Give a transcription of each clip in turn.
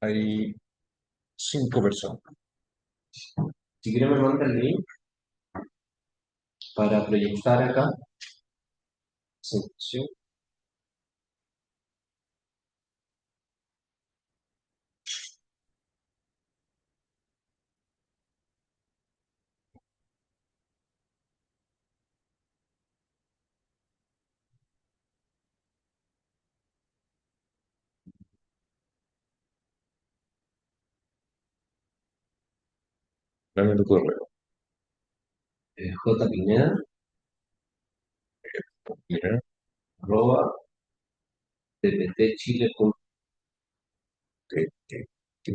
Hay 5 personas. Si quieres me manda el link para proyectar acá. Presentación. Dame tu correo. J. Pineda, Mira, arroba, tptchile.com. te- te- te-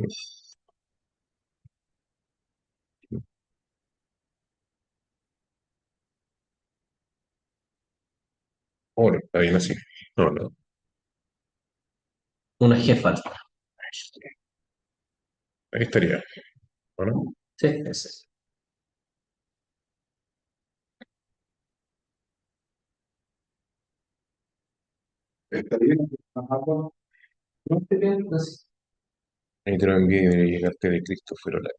Ahora, está bien así. No, no. Una G falta. Ahí estaría. Bueno, Sí, ese. estaría. Ajá, bueno. No te quedas así. Ahí te lo envío y debería llegarte de Christopher Olay.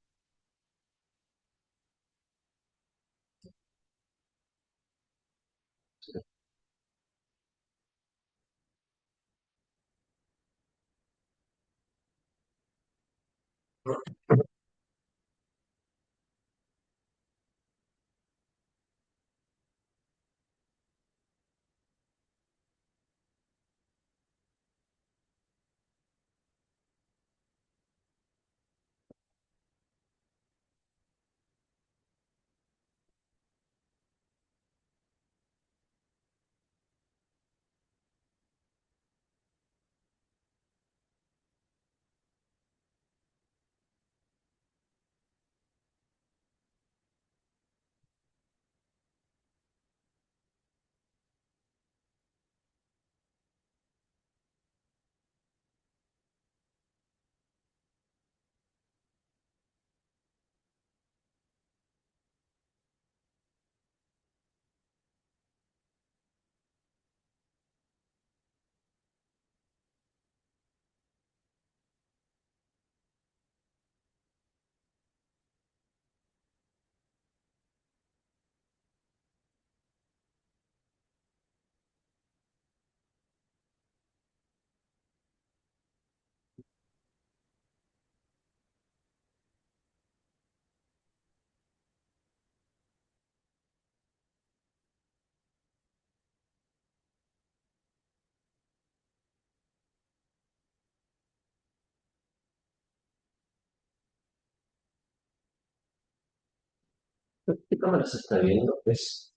¿Qué cámara se está viendo? Es.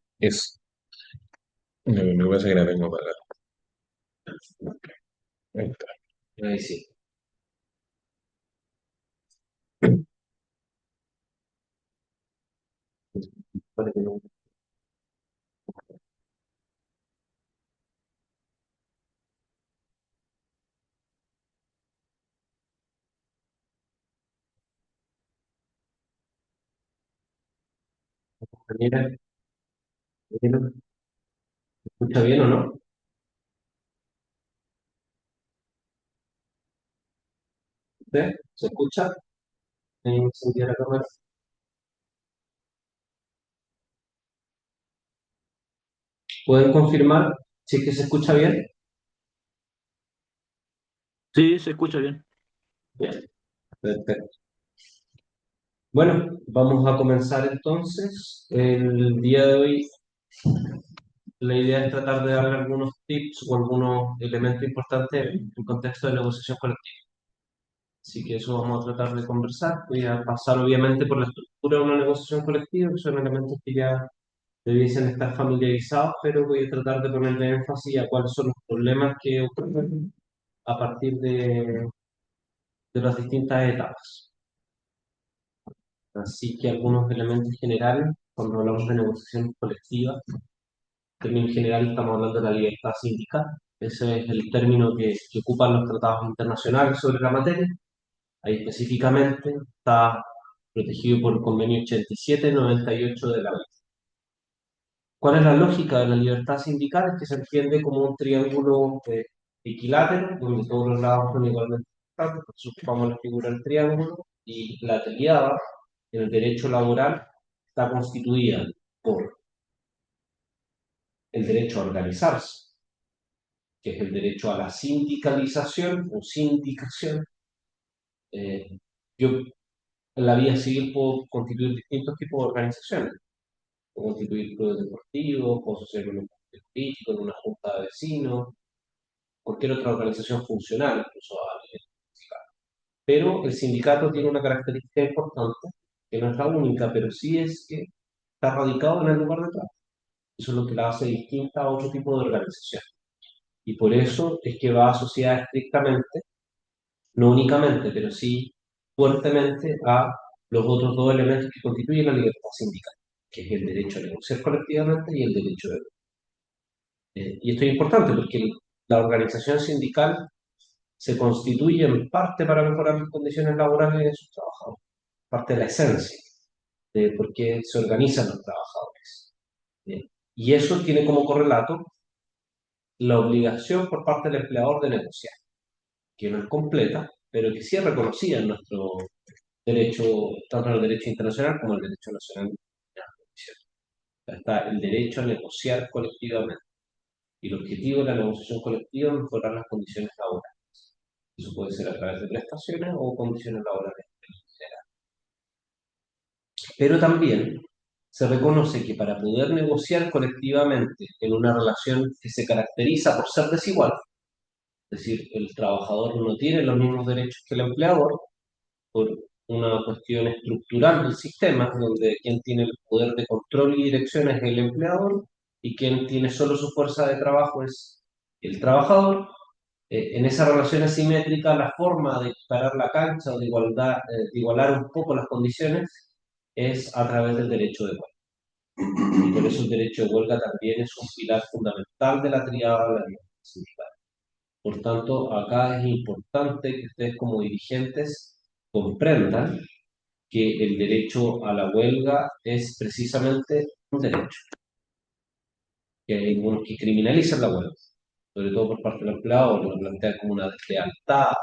Me pasa que la tengo apagada. Ahí está. Ahí sí. Vale, que no. Mira, mira, ¿se escucha bien o no? ¿Sí? ¿Se escucha? Ahí encendí la cámara. ¿Pueden confirmar si es que se escucha bien? Sí, se escucha bien. Bien, perfecto. Bueno, vamos a comenzar entonces. El día de hoy la idea es tratar de darle algunos tips o algunos elementos importantes en el contexto de negociación colectiva. Así que eso vamos a tratar de conversar. Voy a pasar obviamente por la estructura de una negociación colectiva, que son elementos que ya debiesen estar familiarizados, pero voy a tratar de ponerle énfasis a cuáles son los problemas que ocurren a partir de las distintas etapas. Así que algunos elementos generales, cuando hablamos de negociación colectiva, en términos generales estamos hablando de la libertad sindical. Ese es el término que ocupan los tratados internacionales sobre la materia. Ahí específicamente está protegido por el convenio 87-98 de la OIT. ¿Cuál es la lógica de la libertad sindical? Es que se entiende como un triángulo equilátero, donde todos los lados son igualmente importante, porque ocupamos la figura del triángulo, y la tríada en el derecho laboral está constituida por el derecho a organizarse, que es el derecho a la sindicalización o sindicación. Yo en la vida civil puedo constituir distintos tipos de organizaciones. Puedo constituir clubes deportivos, puedo asociarme en un partido político, en una junta de vecinos, cualquier otra organización funcional, incluso a nivel municipal. Pero el sindicato tiene una característica importante, que no es la única, pero sí es que está radicado en el lugar de trabajo. Eso es lo que la hace distinta a otro tipo de organización. Y por eso es que va asociada estrictamente, no únicamente, pero sí fuertemente a los otros dos elementos que constituyen la libertad sindical, que es el derecho a negociar colectivamente y el derecho de... y esto es importante porque la organización sindical se constituye en parte para mejorar las condiciones laborales de sus trabajadores, parte de la esencia de por qué se organizan los trabajadores. Bien. Y eso tiene como correlato la obligación por parte del empleador de negociar, que no es completa, pero que sí es reconocida en nuestro derecho, tanto en el derecho internacional como en el derecho nacional. Está el derecho a negociar colectivamente. Y el objetivo de la negociación colectiva es mejorar las condiciones laborales. Eso puede ser a través de prestaciones o condiciones laborales en general. Pero también se reconoce que para poder negociar colectivamente en una relación que se caracteriza por ser desigual, es decir, el trabajador no tiene los mismos derechos que el empleador, por una cuestión estructural del sistema, donde quien tiene el poder de control y dirección es el empleador y quien tiene solo su fuerza de trabajo es el trabajador. En esa relación asimétrica, la forma de parar la cancha o de igualar un poco las condiciones es a través del derecho de huelga. Y por eso el derecho de huelga también es un pilar fundamental de la triada de la libertad sindical. Por tanto, acá es importante que ustedes como dirigentes comprendan que el derecho a la huelga es precisamente un derecho, que hay algunos que criminalizan la huelga, sobre todo por parte del empleado, lo plantean como una deslealtad,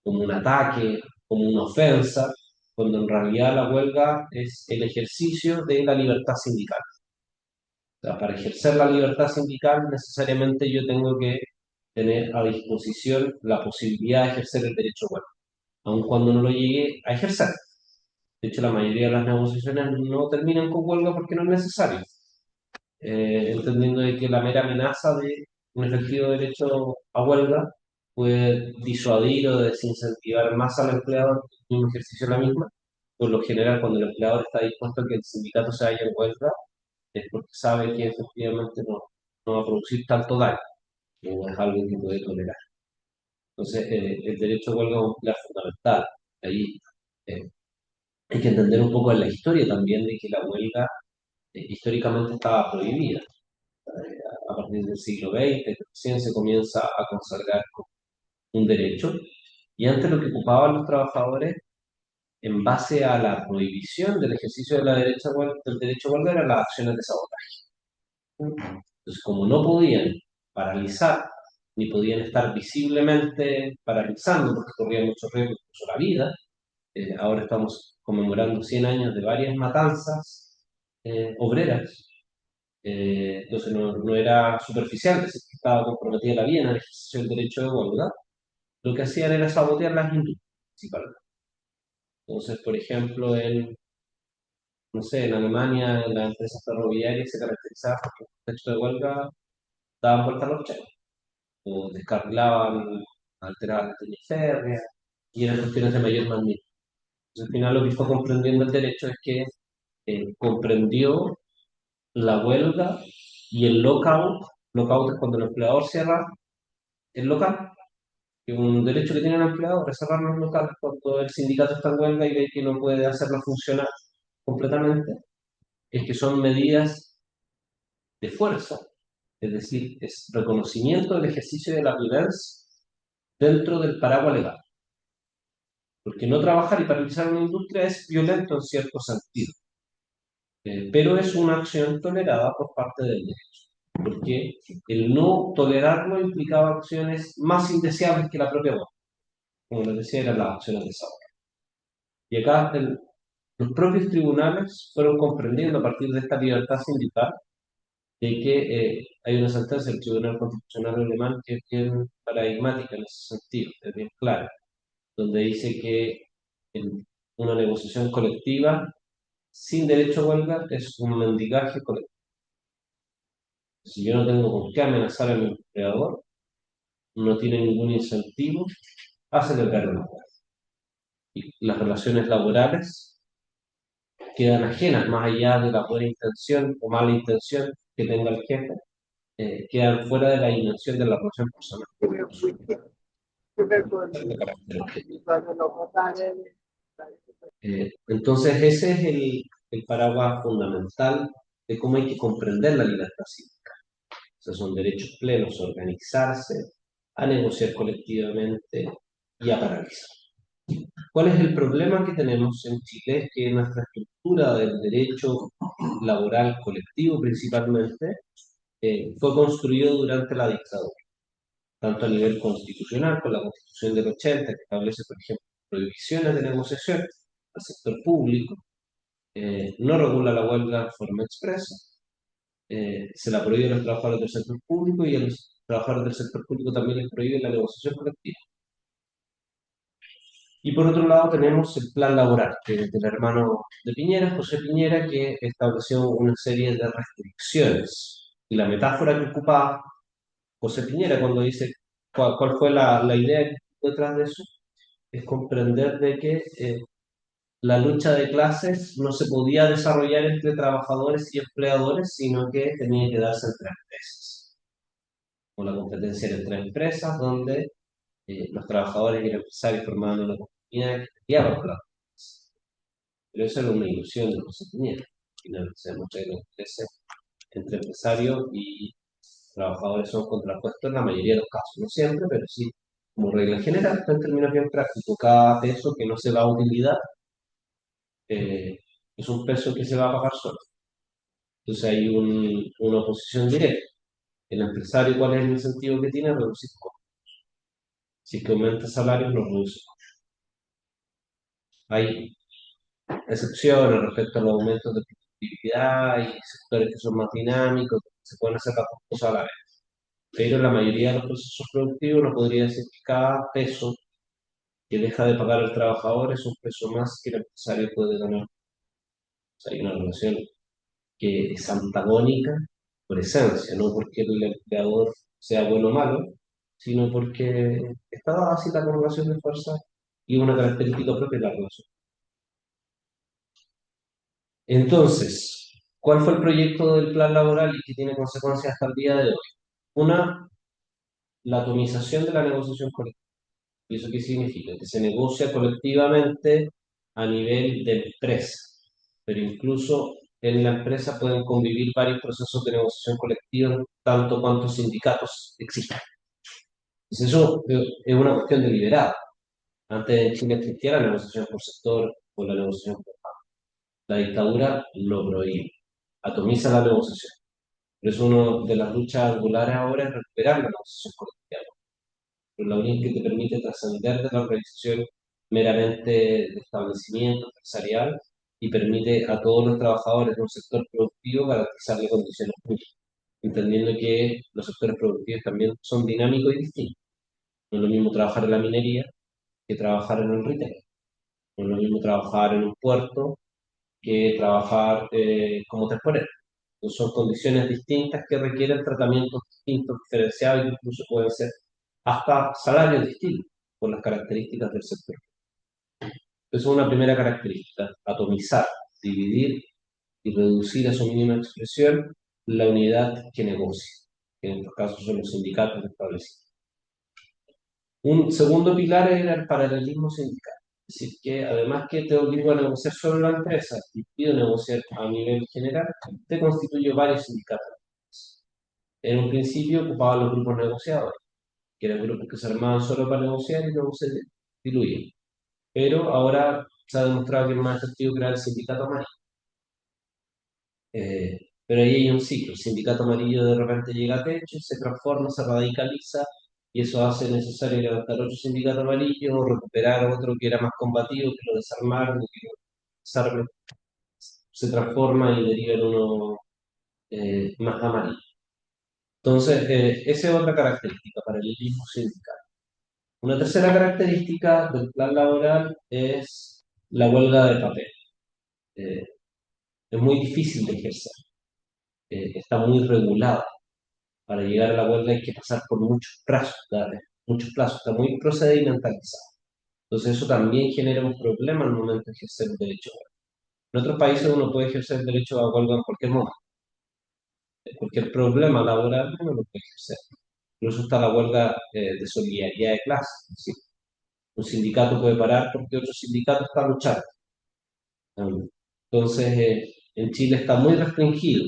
como un ataque, como una ofensa, cuando en realidad la huelga es el ejercicio de la libertad sindical. O sea, para ejercer la libertad sindical necesariamente yo tengo que tener a disposición la posibilidad de ejercer el derecho a huelga, aun cuando no lo llegue a ejercer. De hecho, la mayoría de las negociaciones no terminan con huelga porque no es necesario, entendiendo de que la mera amenaza de un efectivo derecho a huelga puede disuadir o desincentivar más al empleador en un ejercicio de la misma. Por lo general, cuando el empleador está dispuesto a que el sindicato se vaya en huelga, es porque sabe que efectivamente no va a producir tanto daño, o es algo que puede tolerar. Entonces, el derecho a huelga es un pilar fundamental. Ahí eh, hay que entender un poco en la historia también de que la huelga históricamente estaba prohibida. A partir del siglo XX, recién se comienza a consagrar como un derecho, y antes lo que ocupaban los trabajadores en base a la prohibición del ejercicio de del derecho a huelga eran las acciones de sabotaje. Entonces, como no podían paralizar, ni podían estar visiblemente paralizando, porque corrían muchos riesgos, incluso la vida, ahora estamos conmemorando 100 años de varias matanzas obreras. Entonces no era superficial, es decir, que estaba comprometida la vida en el ejercicio del derecho de huelga. Lo que hacían era sabotear las industrias, principalmente. Entonces, por ejemplo, no sé, en Alemania las empresas ferroviarias se caracterizaban porque en el contexto de huelga daban vuelta a los trenes, o descarrilaban, alteraban las líneas férreas, y eran cuestiones de mayor magnitud. Entonces, al final lo que fue comprendiendo el derecho es que comprendió la huelga y el lockout. Lockout es cuando el empleador cierra el local, que un derecho que tiene el empleador es cerrar los locales cuando el sindicato está en huelga y ve que no puede hacerlo funcionar completamente, es que son medidas de fuerza, es decir, es reconocimiento del ejercicio de la violencia dentro del paraguas legal. Porque no trabajar y paralizar una industria es violento en cierto sentido, pero es una acción tolerada por parte del derecho, porque el no tolerarlo implicaba acciones más indeseables que la propia huelga. como les decía, eran las opciones de sabor. Y acá los propios tribunales fueron comprendiendo a partir de esta libertad sindical de que hay una sentencia del Tribunal Constitucional Alemán que es bien paradigmática en ese sentido, es bien clara, donde dice que en una negociación colectiva sin derecho a huelga es un mendigaje colectivo. Si yo no tengo con qué amenazar a mi empleador, no tiene ningún incentivo a celebrar una huelga. Y las relaciones laborales quedan ajenas, más allá de la buena intención o mala intención que tenga el jefe, quedan fuera de la dimensión de la relación personal de carácter objetivo. Entonces, ese es el paraguas fundamental de cómo hay que comprender la libertad cívica. O sea, son derechos plenos a organizarse, a negociar colectivamente y a paralizar. ¿Cuál es el problema que tenemos en Chile? Es que nuestra estructura del derecho laboral colectivo principalmente fue construido durante la dictadura, tanto a nivel constitucional, con la Constitución del 80, que establece, por ejemplo, prohibiciones de negociación al sector público, no regula la huelga de forma expresa, se la prohíbe a los trabajadores del sector público y a los trabajadores del sector público también les prohíbe la negociación colectiva. Y por otro lado tenemos el plan laboral, que es del hermano de Piñera, José Piñera, que estableció una serie de restricciones. Y la metáfora que ocupaba José Piñera cuando dice cuál fue la idea que estuvo detrás de eso, es comprender de que la lucha de clases no se podía desarrollar entre trabajadores y empleadores, sino que tenía que darse entre empresas. O la competencia era entre empresas, donde los trabajadores y el empresario formaban una comunidad que peleaba por la empresa. Pero eso era una ilusión de José Piñera. Al final se demuestra que los intereses entre empresarios y trabajadores son contrapuestos en la mayoría de los casos. No siempre, pero sí, como regla general, en términos bien prácticos, cada peso que no se va a utilidad eh, es un peso que se va a pagar solo. Entonces hay una oposición directa. El empresario, ¿cuál es el incentivo que tiene? Reducir costos. Si es que aumenta salarios, no reduce costos. Hay excepciones respecto a los aumentos de productividad y sectores que son más dinámicos, que se pueden hacer las dos cosas a la vez. Pero en la mayoría de los procesos productivos no podría decir que cada peso que deja de pagar el trabajador es un peso más que el empresario puede ganar. O sea, hay una relación que es antagónica por esencia, no porque el empleador sea bueno o malo, sino porque está dada así la correlación de fuerza y una característica propia de la relación. Entonces, ¿cuál fue el proyecto del plan laboral y que tiene consecuencias hasta el día de hoy? Una, la atomización de la negociación colectiva. ¿Y eso qué significa? Que se negocia colectivamente a nivel de empresa, pero incluso en la empresa pueden convivir varios procesos de negociación colectiva, tanto cuantos sindicatos existan. Entonces eso es una cuestión deliberada. Antes en Chile existía la negociación por sector o la negociación por parte. La dictadura lo prohíbe, atomiza la negociación. Por eso una de las luchas angulares ahora es recuperar la negociación colectiva, pero la única que te permite trascender de la organización meramente de establecimiento empresarial y permite a todos los trabajadores de un sector productivo garantizarle condiciones justas, entendiendo que los sectores productivos también son dinámicos y distintos. No es lo mismo trabajar en la minería que trabajar en el retail. No es lo mismo trabajar en un puerto que trabajar como temporero. Entonces, son condiciones distintas que requieren tratamientos distintos, diferenciados, y incluso pueden ser hasta salarios distintos por las características del sector. Esa es una primera característica, atomizar, dividir y reducir a su mínima expresión la unidad que negocia, que en estos casos son los sindicatos establecidos. Un segundo pilar era el paralelismo sindical, es decir, que además que te obligo a negociar solo la empresa y pido negociar a nivel general, te constituyo varios sindicatos. En un principio ocupaban los grupos negociadores, que eran grupos que se armaban solo para negociar y luego se diluían. Pero ahora se ha demostrado que es más efectivo crear el sindicato amarillo. Pero ahí hay un ciclo. El sindicato amarillo de repente llega a techo, se transforma, se radicaliza y eso hace necesario levantar otro sindicato amarillo, recuperar otro que era más combativo, que lo desarmaron, y que lo desarme, se transforma y deriva en uno más amarillo. Entonces, esa es otra característica, paralelismo sindical. Una tercera característica del plan laboral es la huelga de papel. Eh, es muy difícil de ejercer, está muy regulada. Para llegar a la huelga hay que pasar por muchos plazos, está muy procedimentalizado. Entonces eso también genera un problema al momento de ejercer el derecho a huelga. En otros países uno puede ejercer el derecho a huelga en cualquier momento. Cualquier problema laboral uno lo puede ejercer. Incluso está la huelga de solidaridad de clase. Es decir, un sindicato puede parar porque otro sindicato está luchando. Entonces, en Chile está muy restringido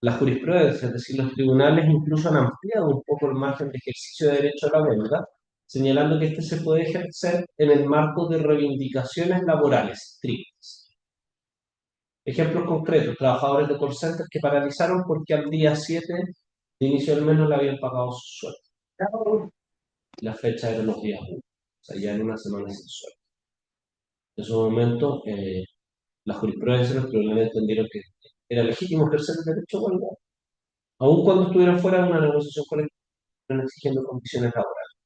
la jurisprudencia, es decir, los tribunales incluso han ampliado un poco el margen de ejercicio de derecho a la huelga, señalando que este se puede ejercer en el marco de reivindicaciones laborales estrictas. Ejemplos concretos, trabajadores de call center que paralizaron porque al día 7 de inicio del mes no le habían pagado su sueldo. La fecha era los días 1, o sea, ya en una semana sin sueldo. En su momento, la jurisprudencia y los tribunales entendieron que era legítimo ejercer el derecho a huelga, aun cuando estuvieran fuera de una negociación colectiva exigiendo condiciones laborales.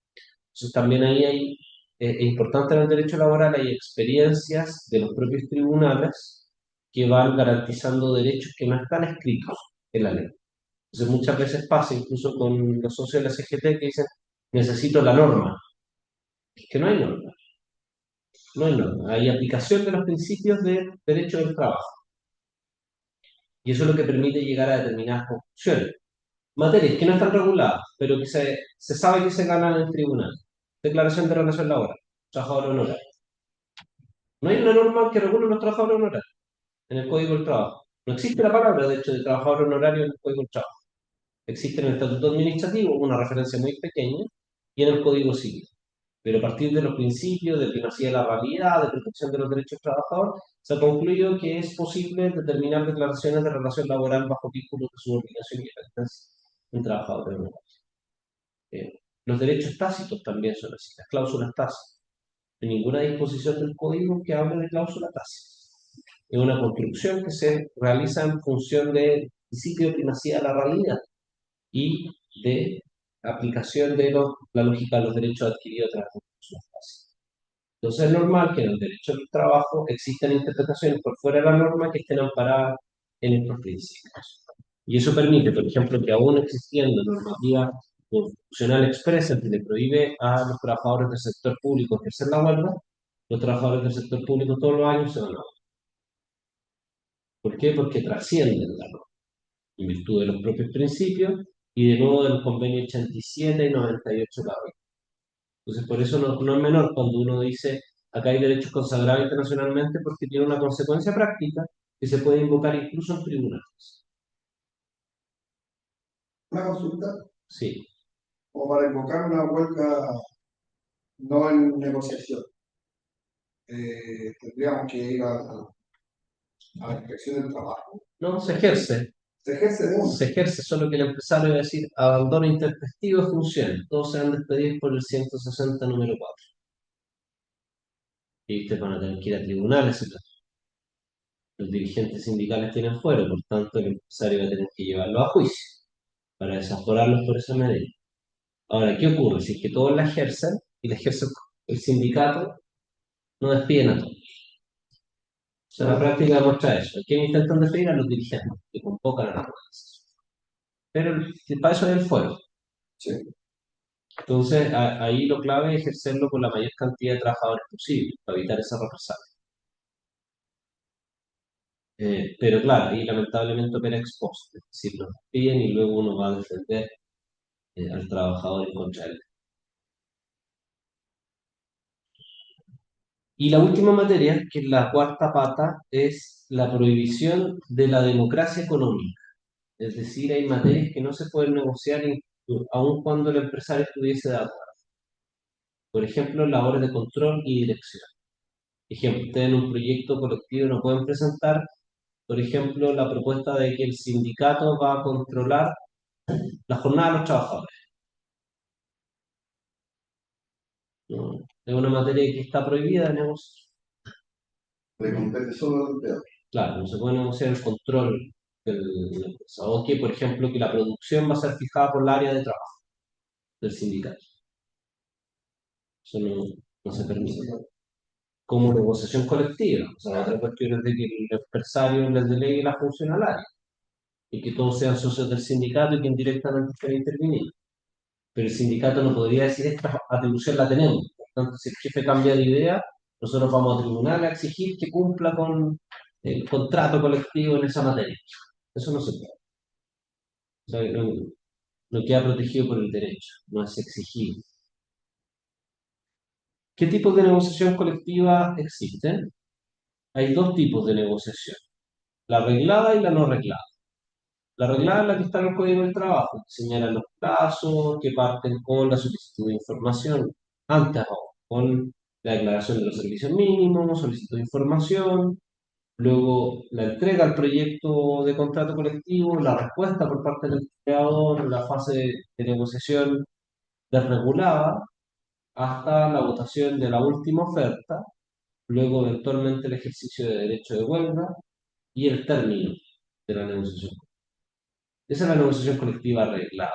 Entonces también ahí es importante en el derecho laboral, hay experiencias de los propios tribunales que van garantizando derechos que no están escritos en la ley. Entonces muchas veces pasa, incluso con los socios de la CGT, que dicen, necesito la norma. Es que no hay norma, no hay norma. Hay aplicación de los principios de derecho del trabajo. Y eso es lo que permite llegar a determinadas conclusiones. Materias que no están reguladas, pero que se sabe que se ganan en el tribunal. Declaración de relación laboral, trabajador honorario. No hay una norma que regule los trabajadores honorarios en el Código del Trabajo. No existe la palabra, de hecho, de trabajador honorario en el Código del Trabajo. Existe en el Estatuto Administrativo, una referencia muy pequeña, y en el Código Civil. Pero a partir de los principios de primacía de la realidad, de protección de los derechos del trabajador, se ha concluido que es posible determinar declaraciones de relación laboral bajo vínculos de subordinación y dependencia en trabajadores honorarios. Los derechos tácitos también son así, las cláusulas tácitas. En ninguna disposición del código que hable de cláusula tácita. Es una construcción que se realiza en función del principio de primacía de la realidad y de aplicación de la lógica de los derechos adquiridos tras las cláusulas tácitas. Entonces es normal que en el derecho del trabajo existan interpretaciones por fuera de la norma que estén amparadas en estos principios. Y eso permite, por ejemplo, que aún existiendo normativa constitucional expresa que le prohíbe a los trabajadores del sector público ejercer la huelga, los trabajadores del sector público todos los años se van a huelga. ¿Por qué? Porque trascienden la norma, en virtud de los propios principios y de nuevo del convenio 87 y 98 de la OIT. Entonces, por eso no es menor cuando uno dice acá hay derechos consagrados internacionalmente porque tiene una consecuencia práctica que se puede invocar incluso en tribunales. Una consulta, Sí. o para invocar una huelga no en negociación, tendríamos que ir a la inspección del trabajo. No, se ejerce. Se ejerce de uno. Se ejerce, solo que el empresario va a decir abandono intempestivo de funciones. Todos se van a despedir por el 160 número 4. Y ustedes van a tener que ir a tribunales. Los dirigentes sindicales tienen fuero, por tanto el empresario va a tener que llevarlo a juicio para desaforarlos por esa medida. Ahora, ¿qué ocurre? Si es que todos la ejercen y la ejerce el sindicato, no despiden a todos. O sea, la práctica demuestra eso. ¿A quién intentan despedir? A los dirigentes, que convocan a la organización. Pero para eso es el fuero. Sí. Entonces, ahí lo clave es ejercerlo con la mayor cantidad de trabajadores posible, para evitar esa represalia. Pero claro, ahí lamentablemente opera ex post, es decir, lo despiden y luego uno va a defender al trabajador en contra de él. Y la última materia, que es la cuarta pata, es la prohibición de la democracia económica. Es decir, hay materias que no se pueden negociar aun cuando el empresario estuviese de acuerdo. Por ejemplo, labores de control y dirección. Ejemplo, ustedes en un proyecto colectivo no pueden presentar, por ejemplo, la propuesta de que el sindicato va a controlar la jornada de los trabajadores. No, es una materia que está prohibida de negociar. Le compete solo al empleador. Claro, no se puede negociar el control de la empresa. O que, por ejemplo, que la producción va a ser fijada por el área de trabajo del sindicato. Eso no se permite. Como negociación colectiva. O sea, la otra cuestión es de que el empresario les delegue la función al área y que todos sean socios del sindicato y que indirectamente estén interviniendo. Pero el sindicato no podría decir esta atribución la tenemos. Por tanto, si el jefe cambia de idea, nosotros vamos a tribunal a exigir que cumpla con el contrato colectivo en esa materia. Eso no se puede. O sea, no queda protegido por el derecho, no es exigible. ¿Qué tipos de negociación colectiva existen? Hay dos tipos de negociación, la reglada y la no reglada. La reglada es la que está en el Código del Trabajo, que señala los plazos, que parten con la solicitud de información, antes aún, con la declaración de los servicios mínimos, solicitud de información, luego la entrega al proyecto de contrato colectivo, la respuesta por parte del empleador, la fase de negociación desregulada, hasta la votación de la última oferta, luego eventualmente el ejercicio de derecho de huelga y el término de la negociación. Esa es la negociación colectiva arreglada.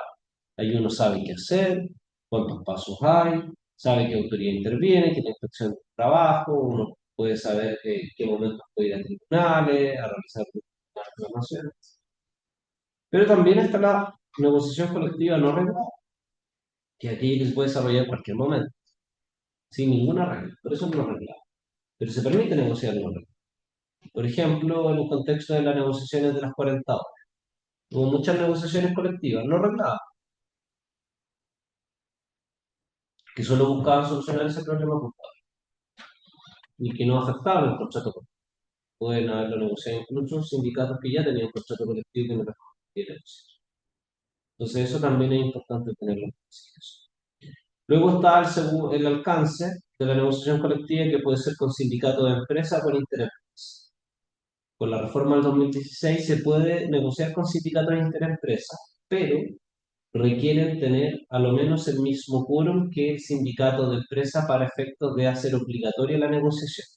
Ahí uno sabe qué hacer, cuántos pasos hay, sabe qué autoridad interviene, qué inspección de trabajo, uno puede saber en qué momentos puede ir a tribunales, a realizar reclamaciones. Pero también está la negociación colectiva no arreglada, que es aquella que se puede desarrollar en cualquier momento, sin ninguna regla. Por eso no es arreglada. Pero se permite negociar no arreglada. Por ejemplo, en el contexto de las negociaciones de las 40 horas. Hubo muchas negociaciones colectivas no arregladas, que solo buscaban solucionar ese problema puntual y que no afectaban el contrato colectivo. Pueden haberlo negociado incluso sindicatos que ya tenían contrato colectivo que no les convenía negociar. Entonces, eso también es importante tenerlo en consideración. Luego está el alcance de la negociación colectiva, que puede ser con sindicato de empresa o con interempresa. Con la reforma del 2016 se puede negociar con sindicatos de interempresa, pero requieren tener a lo menos el mismo quórum que el sindicato de empresa para efectos de hacer obligatoria la negociación.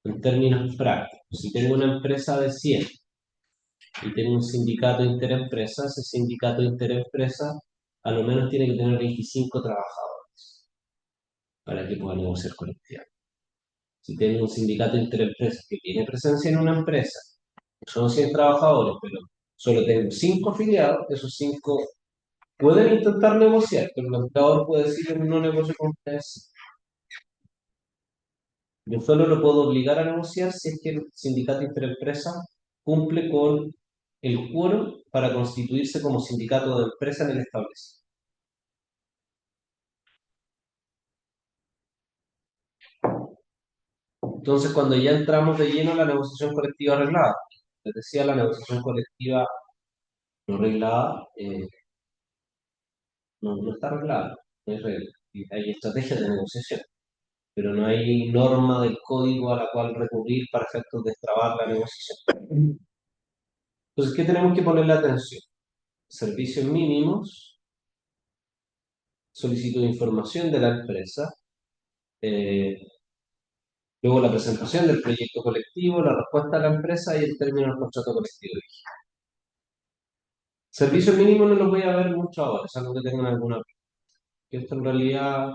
En términos prácticos, si tengo una empresa de 100 y tengo un sindicato interempresa, ese sindicato interempresa a lo menos tiene que tener 25 trabajadores para que pueda negociar colectivamente. Si tengo un sindicato interempresa que tiene presencia en una empresa, son 100 trabajadores, pero solo tengo 5 afiliados, esos 5 pueden intentar negociar, pero el empleador puede decir que no negocio con ustedes. Yo solo lo puedo obligar a negociar si es que el sindicato interempresa cumple con el quórum para constituirse como sindicato de empresa en el establecido. Entonces, cuando ya entramos de lleno en la negociación colectiva arreglada, les decía, la negociación colectiva no arreglada no está arreglada, no hay regla. Y hay estrategias de negociación, pero no hay norma del código a la cual recurrir para efectos de destrabar la negociación. Entonces, ¿qué tenemos que ponerle atención? Servicios mínimos, solicitud de información de la empresa, eh, luego la presentación del proyecto colectivo, la respuesta de la empresa y el término del contrato colectivo. Servicios mínimos no los voy a ver mucho ahora, es algo que tengan alguna. Que esto en realidad,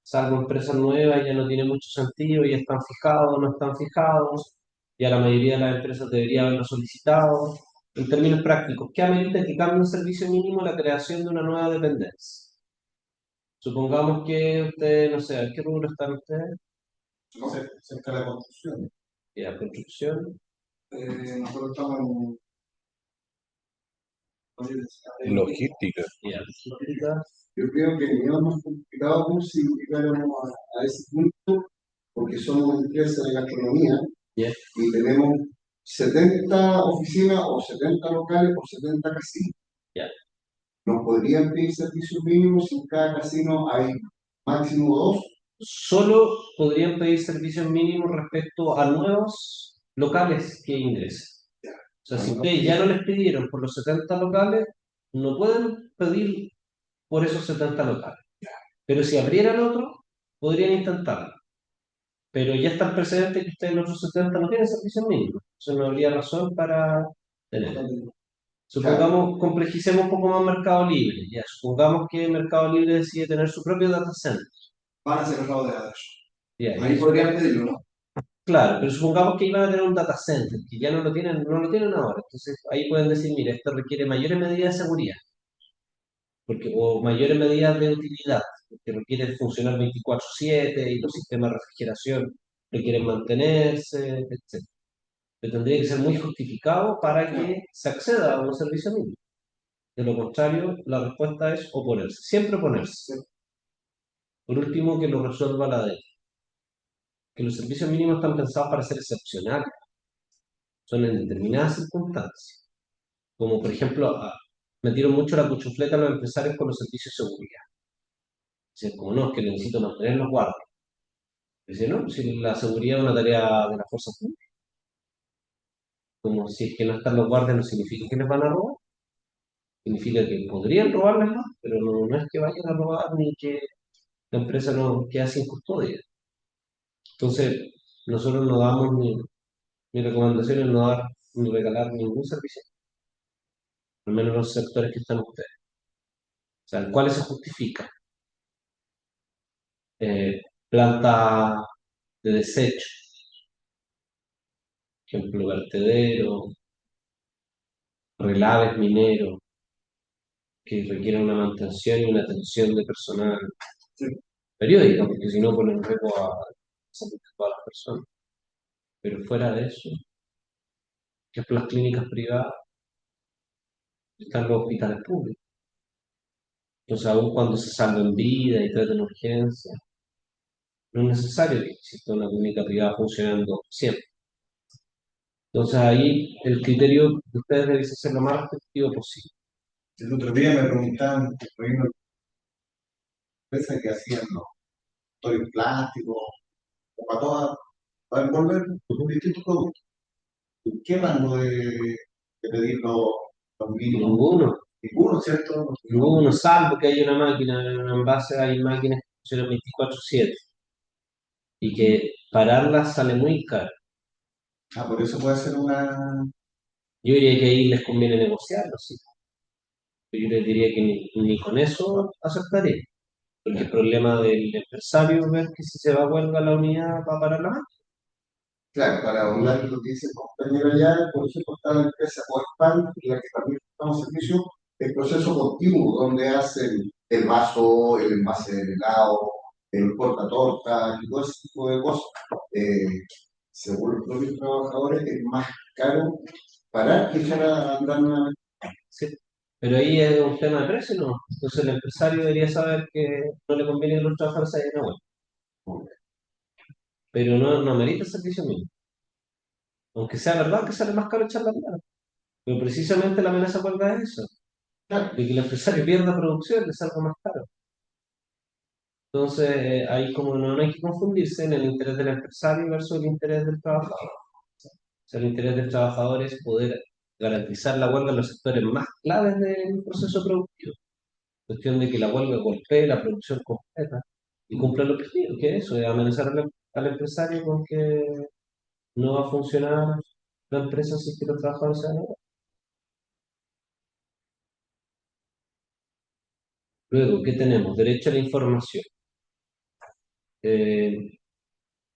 salvo empresas nuevas, ya no tiene mucho sentido, ya están fijados, no están fijados, ya la mayoría de las empresas debería haberlo solicitado. En términos prácticos, ¿qué amerita que cambie un servicio mínimo la creación de una nueva dependencia? Supongamos que ustedes, no sé, ¿a qué rubro están ustedes? No sé, cerca de la construcción. Ya, construcción, Nosotros estamos Logística. ya, logística, Yo creo que el es más complicado si llegáramos a ese punto, porque somos una empresa de gastronomía ya. y tenemos 70 oficinas o 70 locales o 70 casinos. Ya. ¿Nos podrían pedir servicios mínimos si en cada casino hay máximo 2? Solo podrían pedir servicios mínimos respecto a nuevos locales que ingresen. O sea, si ustedes ya no les pidieron por los 70 locales, no pueden pedir por esos 70 locales. Pero si abrieran otro, podrían intentarlo. Pero ya está el precedente que ustedes los otros 70 no tienen servicios mínimos. Eso no habría razón para tener. Supongamos, complejicemos un poco más Mercado Libre. Ya, supongamos que Mercado Libre decide tener su propio data center. Van a ser los de datos. Ya, Ahí podrían pedirlo, ¿no? claro, pero supongamos que iban a tener un data center, que ya no lo tienen ahora. Entonces ahí pueden decir, mira, esto requiere mayores medidas de seguridad, o mayores medidas de utilidad, porque requiere funcionar 24/7 y los sistemas de refrigeración requieren mantenerse, etc. Pero tendría que ser muy justificado para que se acceda a un servicio mínimo. De lo contrario, la respuesta es oponerse, siempre oponerse. Por último, que lo resuelva la ley. Que los servicios mínimos están pensados para ser excepcionales, son en determinadas circunstancias. Como por ejemplo, metieron mucho la cuchufleta a los empresarios con los servicios de seguridad. Dicen, como no, es que necesito mantener los guardias. Dicen, no, si la seguridad es una tarea de la fuerza pública. Como si es que no están los guardias no significa que les van a robar. Significa que podrían robarles más, pero no es que vayan a robar ni que la empresa no quede sin custodia. Entonces, nosotros no damos mi recomendación es no dar ni regalar ningún servicio, al menos en los sectores que están ustedes. O sea, en cuáles se justifica. Planta de desecho, ejemplo, vertedero, relaves mineros, que requieren una mantención y una atención de personal periódica, porque si no ponen en riesgo a la salud de todas las personas. Pero fuera de eso, ejemplo, las clínicas privadas, están los hospitales públicos. Entonces, aun cuando se salven vida y traten urgencias, no es necesario que exista una clínica privada funcionando siempre. Entonces, ahí el criterio de ustedes debe ser lo más restrictivo posible. El otro día me preguntaban, por ejemplo, empresas que hacían los toys plásticos, o para envolver distintos productos. ¿Qué rango de pedir los mínimos? Ninguno. Ninguno, ¿cierto? Ninguno, salvo que hay una máquina, en un envase hay máquinas que funcionan 24/7 y que pararlas sale muy caro. Ah, por eso puede ser una. Yo diría que ahí les conviene negociarlo, sí. Yo les diría que ni con eso aceptaría, porque el problema del empresario es ver que si se va a huelga la unidad va a parar la máquina. Claro, para abordar lo que dice el compañero allá, por ejemplo, está la empresa Coexpan, la que también prestamos servicio, el proceso continuo, donde hacen el vaso, el envase de helado, el cortatorta y todo ese tipo de cosas. Eh, Según los propios trabajadores, es más caro parar que echar a andar nuevamente. Sí. Pero ahí es un tema de precio, ¿no? Entonces el empresario debería saber que no le conviene que los trabajadores se vayan a huelga. Pero no amerita el servicio mínimo. Aunque sea verdad que sale más caro echar la mano. Pero precisamente la amenaza huelga es eso, Claro, de que el empresario pierda producción, le salga más caro. Entonces, ahí como no hay que confundirse en el interés del empresario versus el interés del trabajador. O sea, el interés del trabajador es poder garantizar la huelga en los sectores más claves del proceso productivo. Cuestión de que la huelga golpee la producción completa y cumpla el objetivo, que es eso, es amenazar al empresario con que no va a funcionar la empresa si es que los trabajadores se van a huelga. Luego, ¿qué tenemos? Derecho a la información. Eh,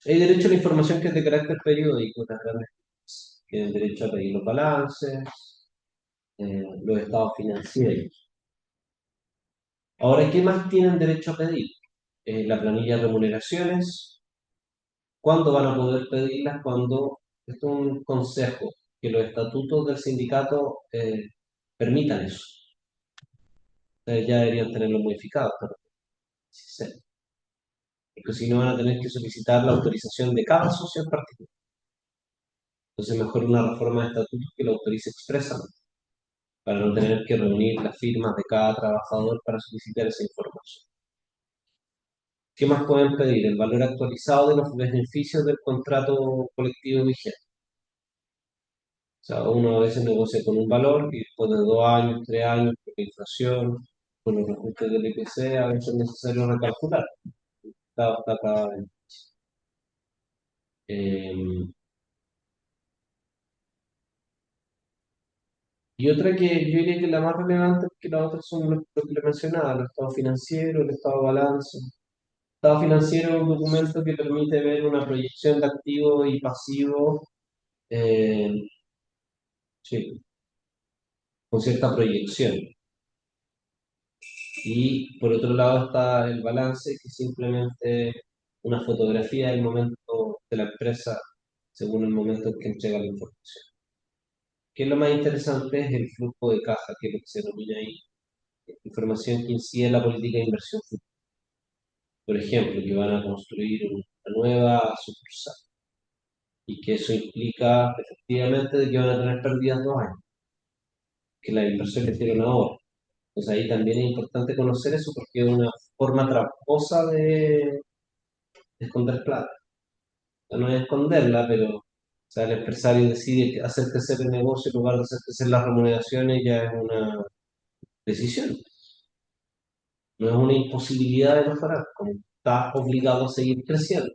Hay derecho a la información que es de carácter periódico, las grandes empresas. Tienen derecho a pedir los balances, los estados financieros. Ahora, ¿qué más tienen derecho a pedir? La planilla de remuneraciones. ¿Cuándo van a poder pedirlas? Cuando esto es un consejo, que los estatutos del sindicato permitan eso. Ustedes ya deberían tenerlo modificado, pero sí, porque si no van a tener que solicitar la autorización de cada socio en particular. Entonces, mejor una reforma de estatutos que lo autorice expresamente, para no tener que reunir las firmas de cada trabajador para solicitar esa información. ¿Qué más pueden pedir? El valor actualizado de los beneficios del contrato colectivo vigente. O sea, uno a veces negocia con un valor y después de 2 años, 3 años, por la inflación, con los ajustes del IPC a veces es necesario recalcular. Está cada vez. Eh, y otra que yo diría que la más relevante, porque las otras son lo que le mencionaba, el estado financiero, el estado de balance. El estado financiero es un documento que permite ver una proyección de activos y pasivos, eh, sí, con cierta proyección. Y por otro lado está el balance, que es simplemente una fotografía del momento de la empresa según el momento en que entrega la información. ¿Qué es lo más interesante? Es el flujo de caja, que es lo que se denomina ahí, información que incide en la política de inversión futura. Por ejemplo, que van a construir una nueva sucursal y que eso implica efectivamente de que van a tener pérdidas 2 años, que la inversión que hicieron ahora. Entonces ahí también es importante conocer eso porque es una forma tramposa de esconder plata. No es esconderla, pero o sea, el empresario decide hacer crecer el negocio en lugar de hacer crecer las remuneraciones, ya es una decisión. No es una imposibilidad de mejorar, como está obligado a seguir creciendo.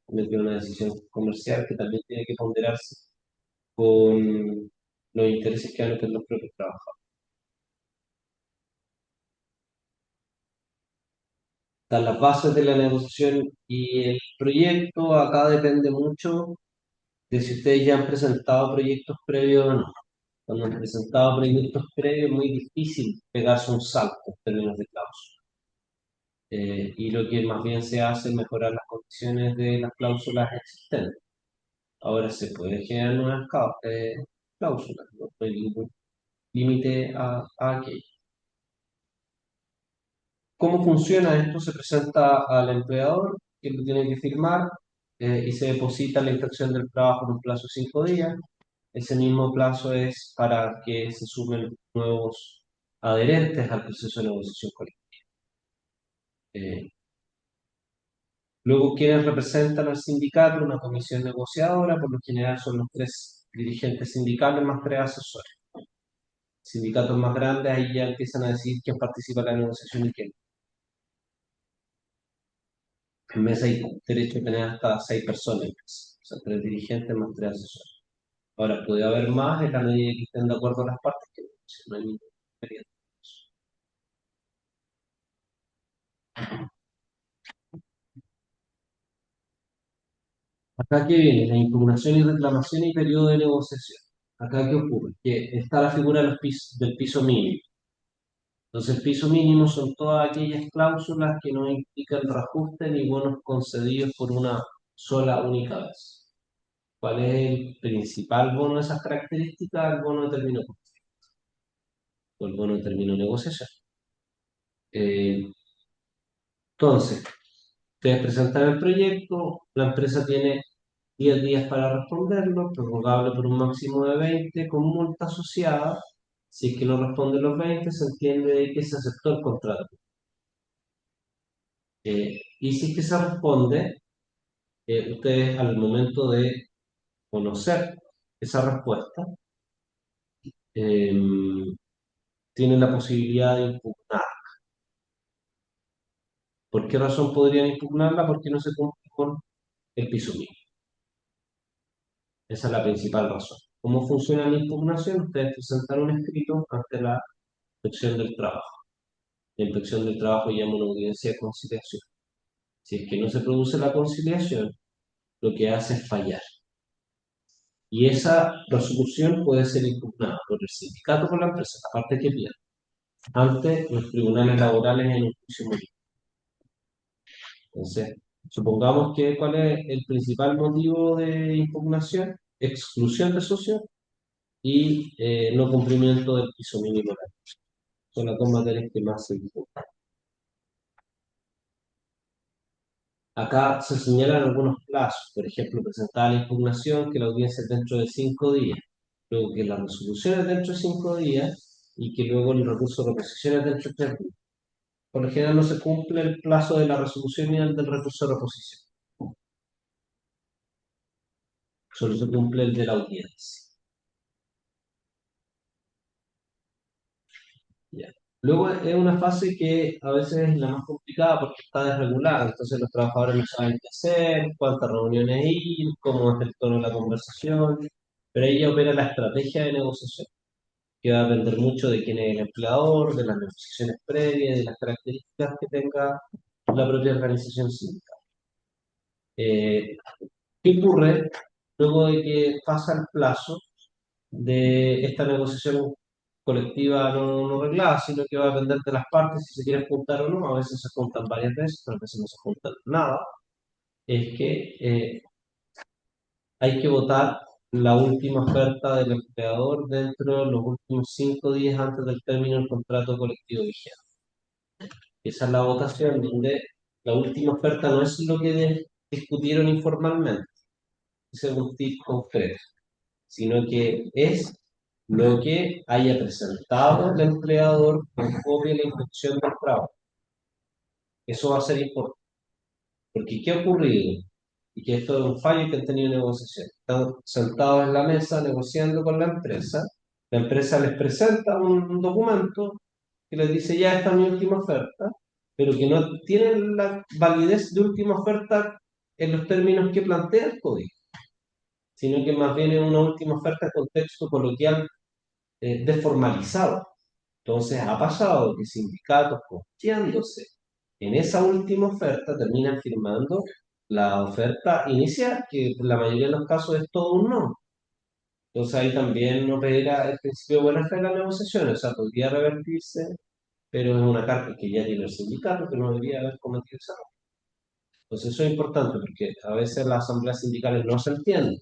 Es una decisión comercial que también tiene que ponderarse con los intereses que van a tener los propios trabajadores. Están las bases de la negociación y el proyecto. Acá depende mucho de si ustedes ya han presentado proyectos previos o no. Cuando han presentado proyectos previos es muy difícil pegarse un salto en términos de cláusula. Y lo que más bien se hace es mejorar las condiciones de las cláusulas existentes. Ahora se pueden generar nuevas cláusulas, no hay ningún límite a aquello. ¿Cómo funciona esto? Se presenta al empleador, que lo tiene que firmar, y se deposita la inspección del trabajo en un plazo de 5 días. Ese mismo plazo es para que se sumen nuevos adherentes al proceso de negociación colectiva. Eh, Luego, quienes representan al sindicato, una comisión negociadora, por lo general son los 3 dirigentes sindicales más 3 asesores. Sindicatos más grandes, ahí ya empiezan a decidir quién participa en la negociación y quién. En mesa hay derecho a tener hasta 6 personas, o sea, 3 dirigentes más 3 asesores. Ahora, puede haber más en la medida que estén de acuerdo las partes, que no hay ningún inconveniente. Acá que viene la impugnación y reclamación y periodo de negociación. Acá qué ocurre, que está la figura del piso mínimo. Entonces, el piso mínimo son todas aquellas cláusulas que no implican reajuste ni bonos concedidos por una sola única vez. ¿Cuál es el principal bono de esas características? El bono de término o el bono de término de negociación. Eh, entonces, ustedes presentan el proyecto, la empresa tiene 10 días para responderlo, prorrogable por un máximo de 20, con multa asociada. Si es que no responde los 20, se entiende de que se aceptó el contrato. Y si es que se responde, ustedes al momento de conocer esa respuesta, eh, tienen la posibilidad de impugnar. ¿Por qué razón podrían impugnarla? Porque no se cumple con el piso mínimo. Esa es la principal razón. ¿Cómo funciona la impugnación? Ustedes presentan un escrito ante la inspección del trabajo. La inspección del trabajo llama una audiencia de conciliación. Si es que no se produce la conciliación, lo que hace es fallar. Y esa resolución puede ser impugnada por el sindicato o por la empresa, la parte que pierde, ante los tribunales laborales en un juicio mínimo. Entonces, supongamos que cuál es el principal motivo de impugnación: exclusión de socios y no cumplimiento del piso mínimo. Son las 2 materias que más se impugnan. Acá se señalan algunos plazos, por ejemplo, presentar la impugnación, que la audiencia es dentro de 5 días, luego que la resolución es dentro de 5 días y que luego el recurso de reposición es dentro de 3 días. Por lo general no se cumple el plazo de la resolución ni el del recurso de reposición, solo se cumple el de la audiencia. Ya. Luego es una fase que a veces es la más complicada porque está desregulada, entonces los trabajadores no saben qué hacer, cuántas reuniones ir, cómo es el tono de la conversación, pero ahí ya opera la estrategia de negociación, que va a depender mucho de quién es el empleador, de las negociaciones previas, de las características que tenga la propia organización sindical. Eh, ¿Qué ocurre luego de que pasa el plazo de esta negociación colectiva no reglada, sino que va a depender de las partes si se quieren juntar o no? A veces se juntan varias veces, otras veces no se juntan nada. Es que hay que votar la última oferta del empleador dentro de los últimos 5 días antes del término del contrato colectivo vigente. Esa es la votación donde la última oferta no es lo que discutieron informalmente, es un tip concreto, sino que es lo que haya presentado el empleador con copia de la inspección del trabajo. Eso va a ser importante, porque ¿qué ha ocurrido? Y que esto es un fallo que han tenido negociación. Están sentados en la mesa negociando con la empresa les presenta un documento que les dice ya esta es mi última oferta, pero que no tiene la validez de última oferta en los términos que plantea el código, sino que más bien es una última oferta en contexto coloquial desformalizado. Entonces ha pasado que sindicatos confiándose en esa última oferta terminan firmando la oferta inicial, que en la mayoría de los casos es todo un no. Entonces ahí también opera el principio de buena fe en la negociación, o sea, podría revertirse, pero es una carga que ya tiene el sindicato que no debería haber cometido esa error. Entonces eso es importante porque a veces las asambleas sindicales no se entienden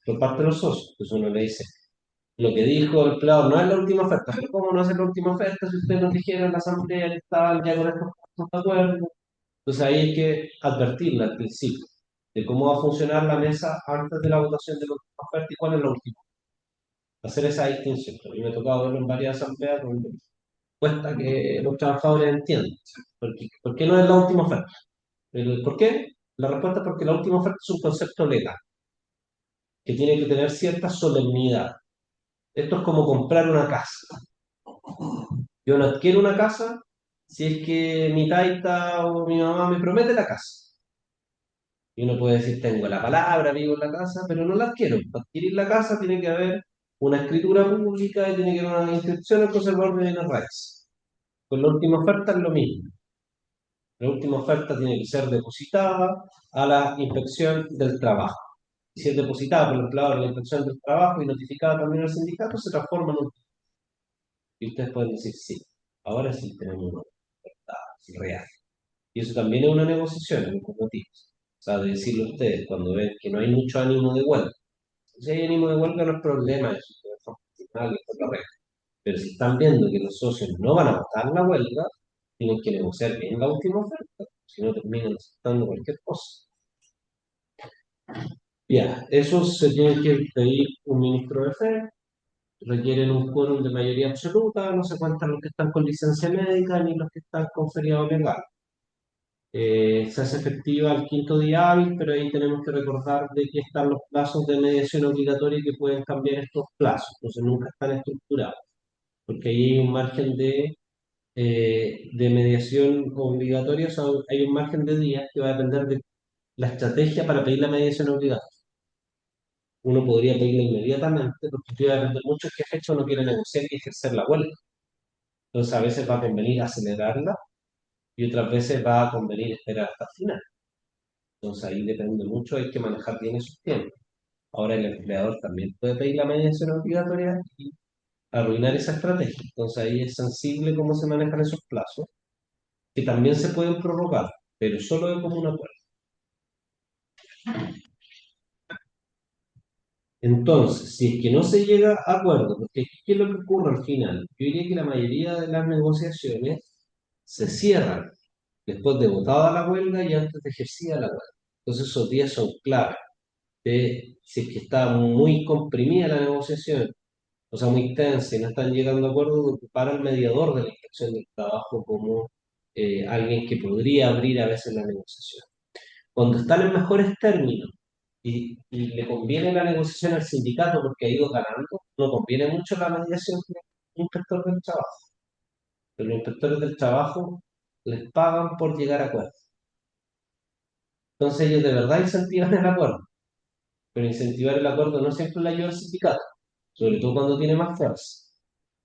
por parte de los socios. Entonces uno le dice, lo que dijo el empleador no es la última oferta, pero ¿cómo no es la última oferta si ustedes nos dijeron en la asamblea que estaban ya con estos puntos de acuerdo? Entonces ahí hay que advertirla al principio de cómo va a funcionar la mesa antes de la votación de la última oferta y cuál es la última. Hacer esa distinción. A mí me ha tocado verlo en varias asambleas donde cuesta que los trabajadores entiendan. ¿Por qué no es la última oferta? ¿Por qué? La respuesta es porque la última oferta es un concepto legal que tiene que tener cierta solemnidad. Esto es como comprar una casa. Yo no adquiero una casa si es que mi taita o mi mamá me promete la casa. Y uno puede decir, tengo la palabra, vivo en la casa, pero no la adquiero. Para adquirir la casa tiene que haber una escritura pública y tiene que haber una inscripción al conservador de bienes raíces. Pues la última oferta es lo mismo. La última oferta tiene que ser depositada a la inspección del trabajo. Si es depositada por el empleador a la inspección del trabajo y notificada también al sindicato, se transforma en un... Y ustedes pueden decir, sí, ahora sí tenemos una oferta real. Y eso también es una negociación, en los motivos. O sea, de decirle a ustedes cuando ven que no hay mucho ánimo de huelga. Si hay ánimo de huelga no es problema, eso es funcional, es correcto. Pero si están viendo que los socios no van a votar la huelga, tienen que negociar bien la última oferta, si no terminan aceptando cualquier cosa. Ya, eso se tiene que pedir un ministro de fe, requieren un quórum de mayoría absoluta, no se cuentan los que están con licencia médica ni los que están con feriado legal. Se hace efectiva el quinto día hábil, pero ahí tenemos que recordar de que están los plazos de mediación obligatoria y que pueden cambiar estos plazos, entonces nunca están estructurados, porque ahí hay un margen de mediación obligatoria, o sea, hay un margen de días que va a depender de la estrategia para pedir la mediación obligatoria. Uno podría pedirla inmediatamente, porque va a depender mucho de qué fecha uno quiere negociar y ejercer la huelga. Entonces a veces va a convenir acelerarla y otras veces va a convenir esperar hasta el final. Entonces ahí depende mucho, hay que manejar bien esos tiempos. Ahora el empleador también puede pedir la mediación obligatoria y arruinar esa estrategia. Entonces ahí es sensible cómo se manejan esos plazos, que también se pueden prorrogar, pero solo de común acuerdo. Entonces, si es que no se llega a acuerdo, porque ¿qué es lo que ocurre al final? Yo diría que la mayoría de las negociaciones se cierran después de votada la huelga y antes de ejercida la huelga. Entonces esos días son claves de si es que está muy comprimida la negociación, o sea, muy tensa y no están llegando a acuerdo, de ocupar al mediador de la inspección del trabajo como alguien que podría abrir a veces la negociación. Cuando están en mejores términos y le conviene la negociación al sindicato porque ha ido ganando, no conviene mucho la mediación del inspector del trabajo. pero los inspectores del trabajo les pagan por llegar a acuerdos. Entonces ellos de verdad incentivan el acuerdo, pero incentivar el acuerdo no siempre le ayuda al sindicato, sobre todo cuando tiene más fuerza.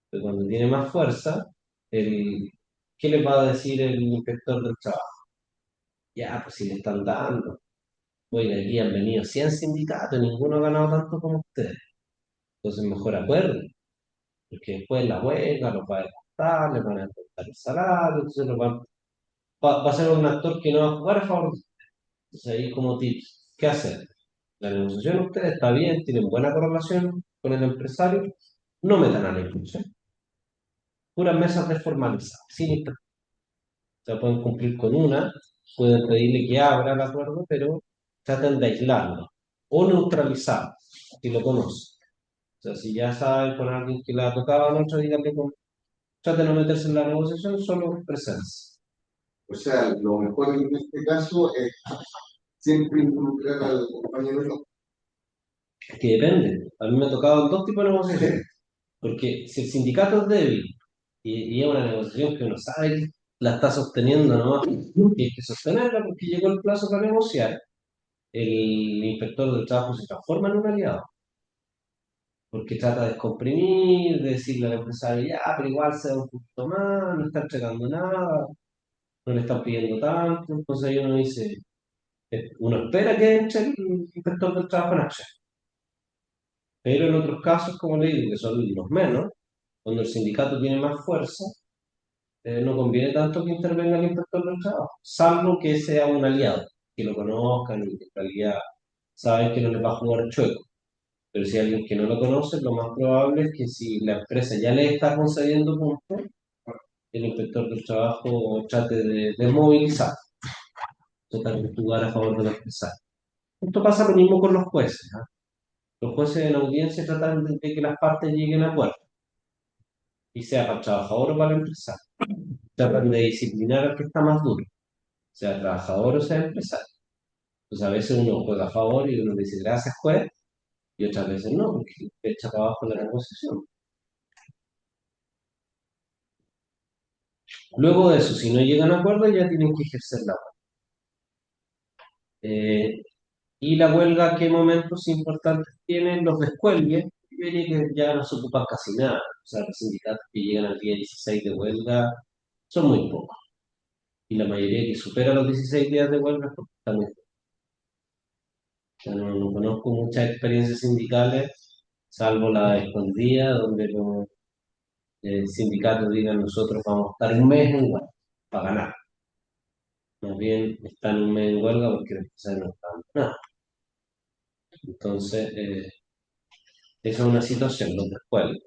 Pero cuando tiene más fuerza, el, ¿qué le va a decir el inspector del trabajo? Ya, pues si le están dando. Oiga, aquí han venido 100 sindicatos, ninguno ha ganado tanto como ustedes. Entonces mejor acuerdo, porque después la huelga los va a descontar, les van a descontar el salario, entonces va a ser un actor que no va a jugar a favor. Entonces ahí como tips, ¿qué hacer? La negociación ustedes está bien, tienen buena correlación con el empresario, no metan a la inclusión. Puras mesas desformalizadas, sin inspector. O sea, pueden cumplir con una, pueden pedirle que abra el acuerdo, pero traten de aislarlo o neutralizarlo, si lo conocen. O sea, si ya saben con alguien que le ha tocado anoche, díganle con trate de no meterse en la negociación, solo presencia. O sea, lo mejor en este caso es siempre involucrar al compañero no. Que depende. A mí me ha tocado dos tipos de negociaciones. Porque si el sindicato es débil y es una negociación que uno sabe que la está sosteniendo nomás, y hay que sostenerla porque llegó el plazo para negociar, el inspector del trabajo se transforma en un aliado. Porque trata de descomprimir, de decirle al empresario, ya, pero igual se da un poquito más, no está entregando nada, no le están pidiendo tanto. Entonces ahí uno dice, uno espera que entre el inspector del trabajo en acción. Pero en otros casos, como le digo, que son los menos, cuando el sindicato tiene más fuerza, no conviene tanto que intervenga el inspector del trabajo, salvo que sea un aliado, que lo conozcan y que en realidad saben que no les va a jugar chueco. Pero si hay alguien que no lo conoce, lo más probable es que si la empresa ya le está concediendo puntos, el inspector del trabajo trate de desmovilizar, tratar de jugar a favor de la empresa. Esto pasa lo mismo con los jueces. ¿Ah? Los jueces en audiencia tratan de que las partes lleguen a acuerdo, y sea para el trabajador o para la empresa. Tratan de disciplinar al que está más duro, sea trabajador o sea empresario. Entonces a veces uno juega a favor y uno le dice gracias juez, y otras veces no, porque echa para abajo la negociación. Luego de eso, si no llegan a acuerdo, ya tienen que ejercer la huelga. Y la huelga, ¿qué momentos importantes tienen? Los descuelgues, yo diría que ya no se ocupan casi nada. O sea, los sindicatos que llegan al día 16 de huelga son muy pocos. Y la mayoría que supera los 16 días de huelga es porque está muy poco. O sea, no conozco muchas experiencias sindicales, salvo la escondida, donde los sindicatos digan nosotros vamos a estar un mes en huelga para ganar. Más bien están un mes en huelga porque los empresarios no están nada. Entonces, esa es una situación, los descuelgues.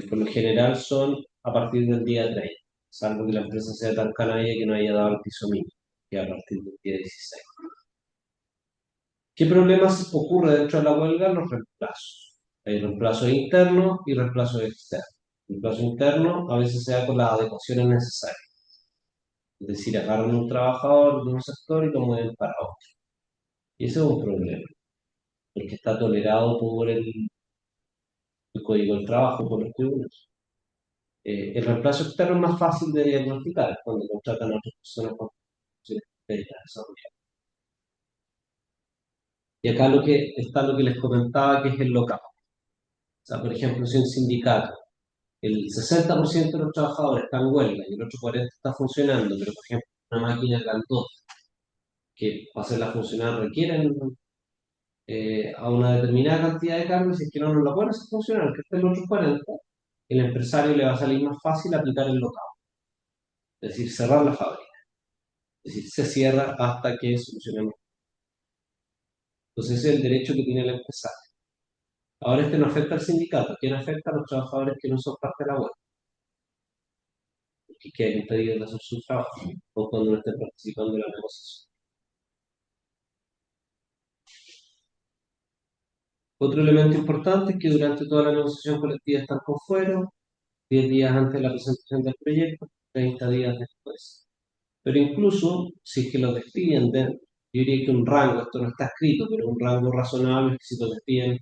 Por lo general son a partir del día 30, salvo que la empresa sea tan canalla que no haya dado el piso mínimo, que a partir del día 16. ¿Qué problemas ocurre dentro de la huelga? Los reemplazos. Hay reemplazos internos y reemplazos externos. El reemplazo interno a veces se da con las adecuaciones necesarias. Es decir, agarran un trabajador de un sector y lo mueven para otro. Y ese es un problema, porque está tolerado por el Código del Trabajo, por los tribunales. El reemplazo externo es más fácil de diagnosticar, es cuando contratan a otras personas con funciones médicas desarrolladas. Y acá está lo que les comentaba, que es el local. O sea, por ejemplo, si un sindicato, el 60% de los trabajadores están en huelga y el otro 40% está funcionando, pero por ejemplo, una máquina grandota que para hacerla funcionar requieren a una determinada cantidad de carga, y si es que no la pueden hacer funcionar, que esté el otro 40%, el empresario le va a salir más fácil aplicar el local, es decir, cerrar la fábrica. Es decir, se cierra hasta que solucionemos. Entonces ese es el derecho que tiene el empresario. Ahora este no afecta al sindicato, ¿quién afecta a los trabajadores que no son parte de la huelga? Que queden impedidos de hacer su trabajo o cuando no estén participando en la negociación. Otro elemento importante es que durante toda la negociación colectiva están con fuero, 10 días antes de la presentación del proyecto, 30 días después. Pero incluso, si es que los despiden, yo diría que un rango, esto no está escrito, pero un rango razonable es que si los despiden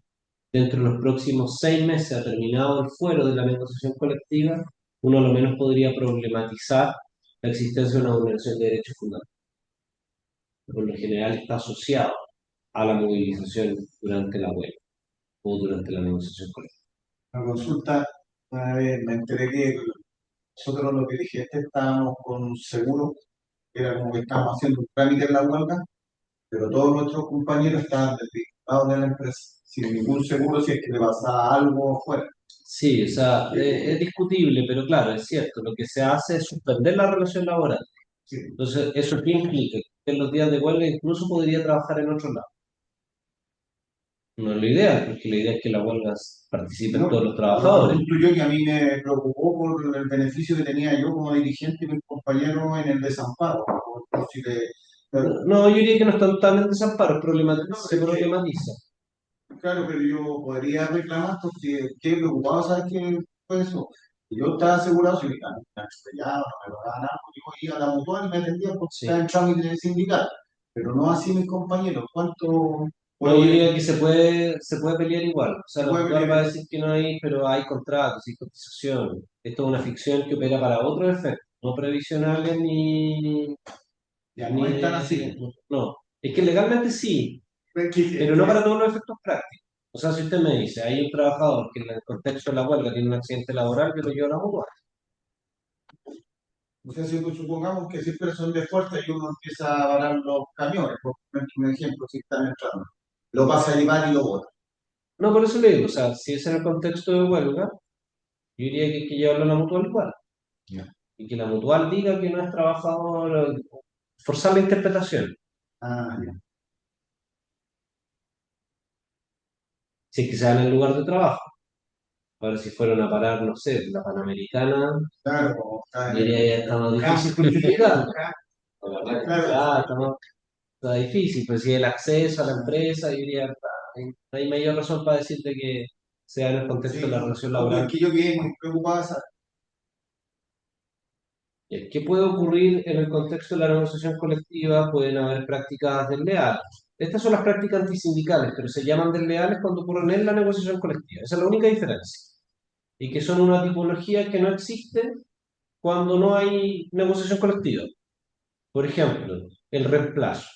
dentro de los próximos 6 meses ha terminado el fuero de la negociación colectiva, uno a lo menos podría problematizar la existencia de una vulneración de derechos fundamentales. Por lo general está asociado a la movilización durante la huelga o durante la negociación colectiva. La consulta, una vez me enteré que nosotros los dirigentes estábamos con un seguro, que era como que estábamos haciendo un trámite en la huelga, pero todos nuestros compañeros estaban desvinculados de la empresa, sin ningún seguro si es que le pasaba algo fuera. Sí, o sea, es discutible, pero claro, es cierto, lo que se hace es suspender la relación laboral. Sí. Entonces, ¿eso qué implica? Que en los días de huelga incluso podría trabajar en otro lado. No es lo ideal, porque la idea es que la huelga participen No, todos los lo trabajadores. que yo que a mí me preocupó por el beneficio que tenía yo como dirigente y mis compañeros en el desamparo. Por si No, yo diría que no están tan en desamparo, se es que, problematiza. claro, pero yo podría reclamar porque quedé preocupado, ¿sabes qué fue eso? Y yo estaba asegurado, si me atropellaba, no me pagaba nada, yo iba a la mutual y me atendía porque Sí. estaba en trámite de sindical. Pero no así mis compañeros. ¿Cuánto No, yo puedo diría que se puede pelear igual. O sea, se la puede actual pelear? va a decir que no hay, pero hay contratos, hay cotización. Esto es una ficción que opera para otros efectos, no previsionales Ya no es tan así. No, es que legalmente sí, pero no para todos los efectos prácticos. O sea, si usted me dice, hay un trabajador que en el contexto de la huelga tiene un accidente laboral, yo lo llevo a la mutua. O sea, si supongamos que siempre son de fuerza y uno empieza a parar los camiones, por un ejemplo, si están entrando, lo pasa a llevar y lo bota. No, por eso le digo, o sea, si es en el contexto de huelga, yo diría que hay que llevarlo a la mutual igual. Ya. Y que la mutual diga que no es trabajador, forzar la interpretación. Ah, ya. Si es que se da en el lugar de trabajo. Ahora, si fueron a parar, no sé, la Panamericana, Claro, como está en diría ya está más difícil justificar. La verdad que Claro. está difícil, pero si el acceso a la empresa, yo diría, no hay mayor razón para decirte que sea en el contexto Sí, de la relación no, laboral. es que yo quedé muy preocupado, ¿sabes? ¿Qué puede ocurrir en el contexto de la negociación colectiva? Pueden haber prácticas desleales. Estas son las prácticas antisindicales, pero se llaman desleales cuando ocurren en la negociación colectiva. Esa es la única diferencia. Y que son una tipología que no existe cuando no hay negociación colectiva. Por ejemplo, el reemplazo.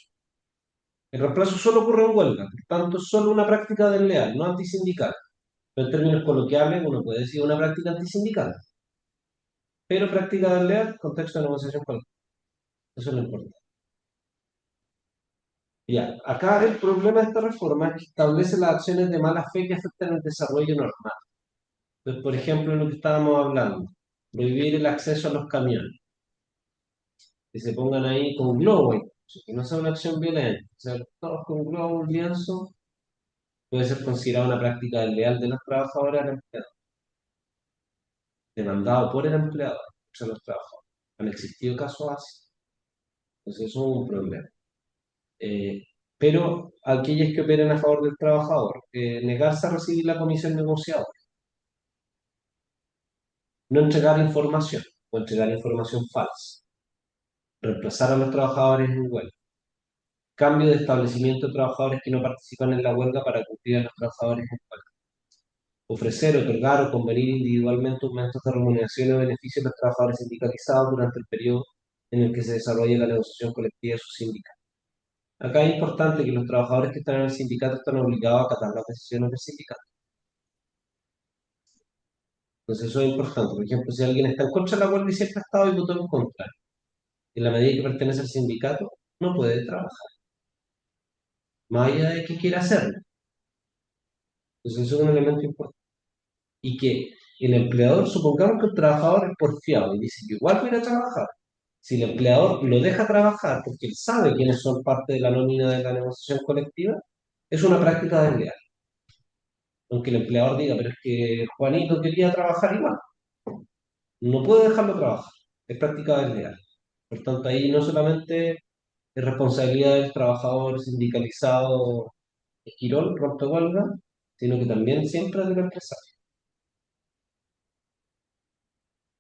El reemplazo solo ocurre en huelga, por tanto, es solo una práctica desleal, no antisindical. Pero en términos coloquiales, uno puede decir una práctica antisindical. Pero práctica desleal, contexto de negociación colectiva. Eso es lo importante. Ya, acá el problema de esta reforma es que establece las acciones de mala fe que afectan el desarrollo normal. Entonces, por ejemplo, lo que estábamos hablando, prohibir el acceso a los camiones, que se pongan ahí con globo, incluso, que no sea una acción violenta. O sea, todos con globo, un lienzo, puede ser considerada una práctica desleal de los trabajadores al empleador, demandado por el empleador, o sea, los trabajadores. Han existido casos así. Entonces, eso es un problema. Eh, pero aquellas que operen a favor del trabajador, negarse a recibir la comisión negociada, no entregar información o entregar información falsa, reemplazar a los trabajadores en huelga, cambio de establecimiento de trabajadores que no participan en la huelga para cumplir a los trabajadores en huelga, ofrecer, otorgar o convenir individualmente aumentos de remuneración o beneficios a los trabajadores sindicalizados durante el periodo en el que se desarrolla la negociación colectiva de su sindicato. Acá es importante que los trabajadores que están en el sindicato están obligados a acatar las decisiones del sindicato. Entonces eso es importante. Por ejemplo, si alguien está en contra de la huelga y siempre ha estado y votó en contra, en la medida que pertenece al sindicato, no puede trabajar, más allá de que quiera hacerlo. Entonces eso es un elemento importante. Y que el empleador, supongamos que el trabajador es porfiado y dice, yo igual voy a ir a trabajar. Si el empleador lo deja trabajar porque él sabe quiénes son parte de la nómina de la negociación colectiva, es una práctica desleal. Aunque el empleador diga, pero es que Juanito quería trabajar igual. No puede dejarlo trabajar. Es práctica desleal. Por tanto, ahí no solamente es responsabilidad del trabajador sindicalizado esquirol, rompehuelga, sino que también siempre es del empresario.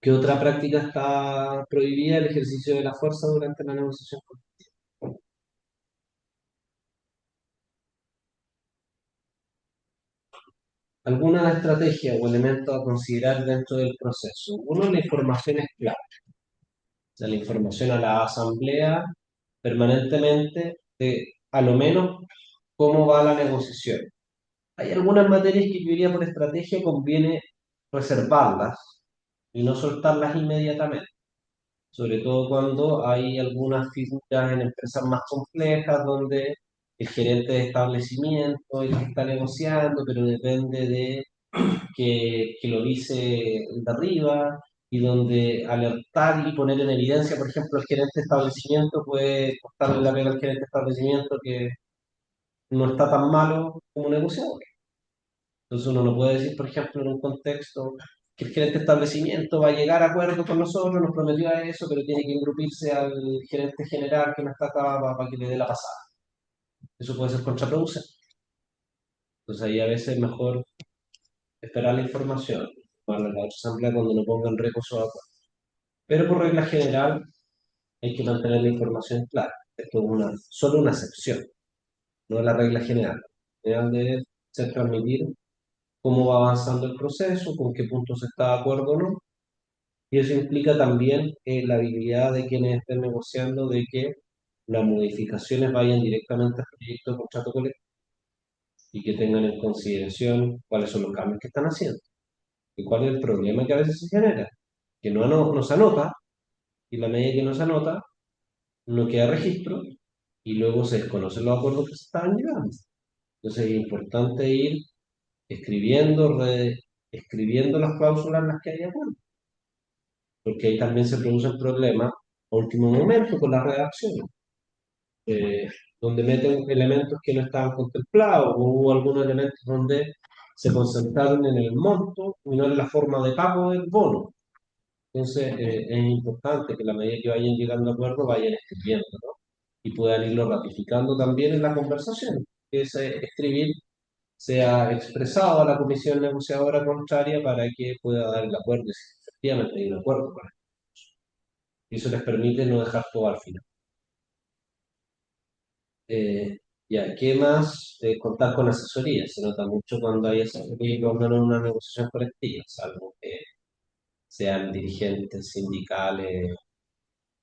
¿Qué otra práctica está prohibida? El ejercicio de la fuerza durante la negociación colectiva. alguna estrategia o elementos a considerar dentro del proceso. Uno, la información es clave. O sea, la información a la asamblea permanentemente de, a lo menos, cómo va la negociación. Hay algunas materias que yo diría por estrategia conviene reservarlas y no soltarlas inmediatamente, sobre todo cuando hay algunas figuras en empresas más complejas donde el gerente de establecimiento es el que está negociando, pero depende de que lo dice el de arriba y donde alertar y poner en evidencia, por ejemplo, el gerente de establecimiento puede costarle la pega al gerente de establecimiento que no está tan malo como negociador. Entonces uno no puede decir, por ejemplo, en un contexto que el gerente de establecimiento va a llegar a acuerdo con nosotros, nos prometió a eso, pero tiene que engrupirse al gerente general que no está acá para que le dé la pasada. Eso puede ser contraproducente. Entonces ahí a veces es mejor esperar la información para la otra asamblea cuando no pongan recursos de acuerdo. Pero por regla general hay que mantener la información clara. Esto es solo una excepción, no es la regla general. La general debe ser transmitir cómo va avanzando el proceso, con qué puntos se está de acuerdo o no. Y eso implica también la habilidad de quienes estén negociando de que las modificaciones vayan directamente al proyecto de contrato colectivo y que tengan en consideración cuáles son los cambios que están haciendo y cuál es el problema que a veces se genera, que no se anota y la medida que no se anota no queda registro y luego se desconocen los acuerdos que se estaban llegando. Entonces es importante ir escribiendo, escribiendo las cláusulas en las que hay acuerdo, porque ahí también se producen problemas a último momento con las redacciones, eh, donde meten elementos que no estaban contemplados, o hubo algunos elementos donde se concentraron en el monto y no en la forma de pago del bono. Entonces, es importante que a la medida que vayan llegando a acuerdos vayan escribiendo, ¿no? Y puedan irlo ratificando también en la conversación, que ese escribir sea expresado a la comisión negociadora contraria para que pueda dar el acuerdo, y si efectivamente hay un acuerdo con él. Y eso les permite no dejar todo al final. Ya, ¿qué más? Contar con asesoría. Se nota mucho cuando hay asesoría y cuando no en una negociación colectiva, salvo que sean dirigentes sindicales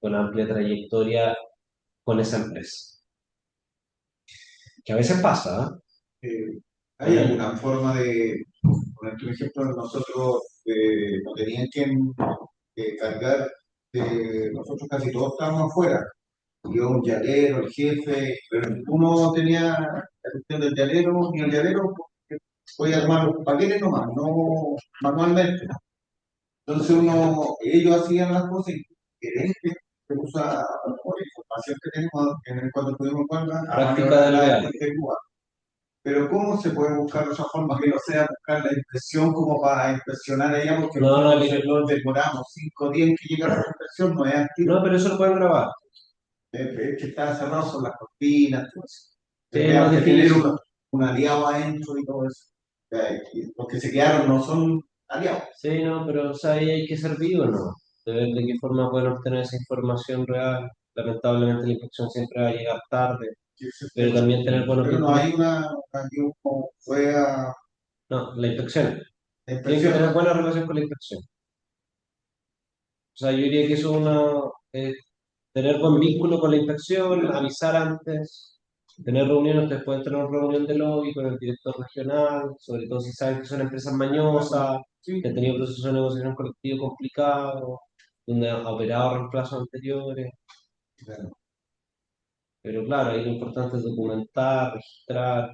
con amplia trayectoria con esa empresa. Que a veces pasa, ¿Hay alguna forma de, por ejemplo, nosotros no tenían que cargar, nosotros casi todos estábamos afuera, yo un llalero, el jefe, pero uno tenía la cuestión del llalero y el llalero podía armar los paquetes nomás, no manualmente. Entonces ellos hacían las cosas y gerente se usa por la información que tenemos cuando tuvimos huelga, práctica del real. pero ¿cómo se puede buscar de otra forma que no sea buscar la impresión como para impresionar a ella? Porque No, no, nos demoramos 5 días en que llega la impresión, no es activo. No, pero eso lo pueden grabar. Es que está cerrado, son las cortinas, todo eso. Sí, Hay que tener difícil. un aliado adentro y todo eso. Los que se quedaron no son aliados. Sí, no, pero o sea, ahí hay que ser vivo, ¿no? De ver de qué forma pueden obtener esa información real. Lamentablemente la inspección siempre va a llegar tarde, pero también tener buenos Pero no vínculos. hay que uno fue a No, la inspección. la Tienen que tener inspección. buena relación con la inspección. O sea, yo diría que eso es tener buen vínculo con la inspección, avisar antes, tener reuniones, ustedes pueden tener una reunión de lobby con el director regional, sobre todo si saben que son empresas mañosas, que han tenido procesos de negociación colectivo complicados, donde han operado reemplazos anteriores. Claro. Pero claro, ahí lo importante es documentar, registrar,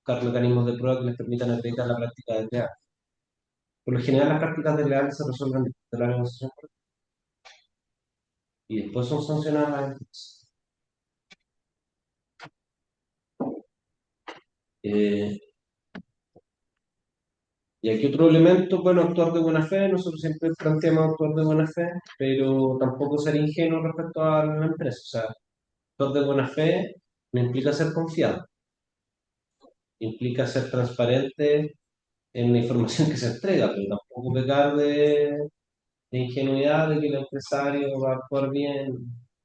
buscar mecanismos de prueba que les permitan acreditar la práctica desleal. Por lo general, las prácticas desleales se resuelven después de la negociación y después son sancionadas las empresas. Eh, y aquí otro elemento, bueno, actuar de buena fe, nosotros siempre planteamos actuar de buena fe, pero tampoco ser ingenuo respecto a la empresa. O sea, actuar de buena fe no implica ser confiado, implica ser transparente en la información que se entrega, pero tampoco pecar de ingenuidad de que el empresario va a actuar bien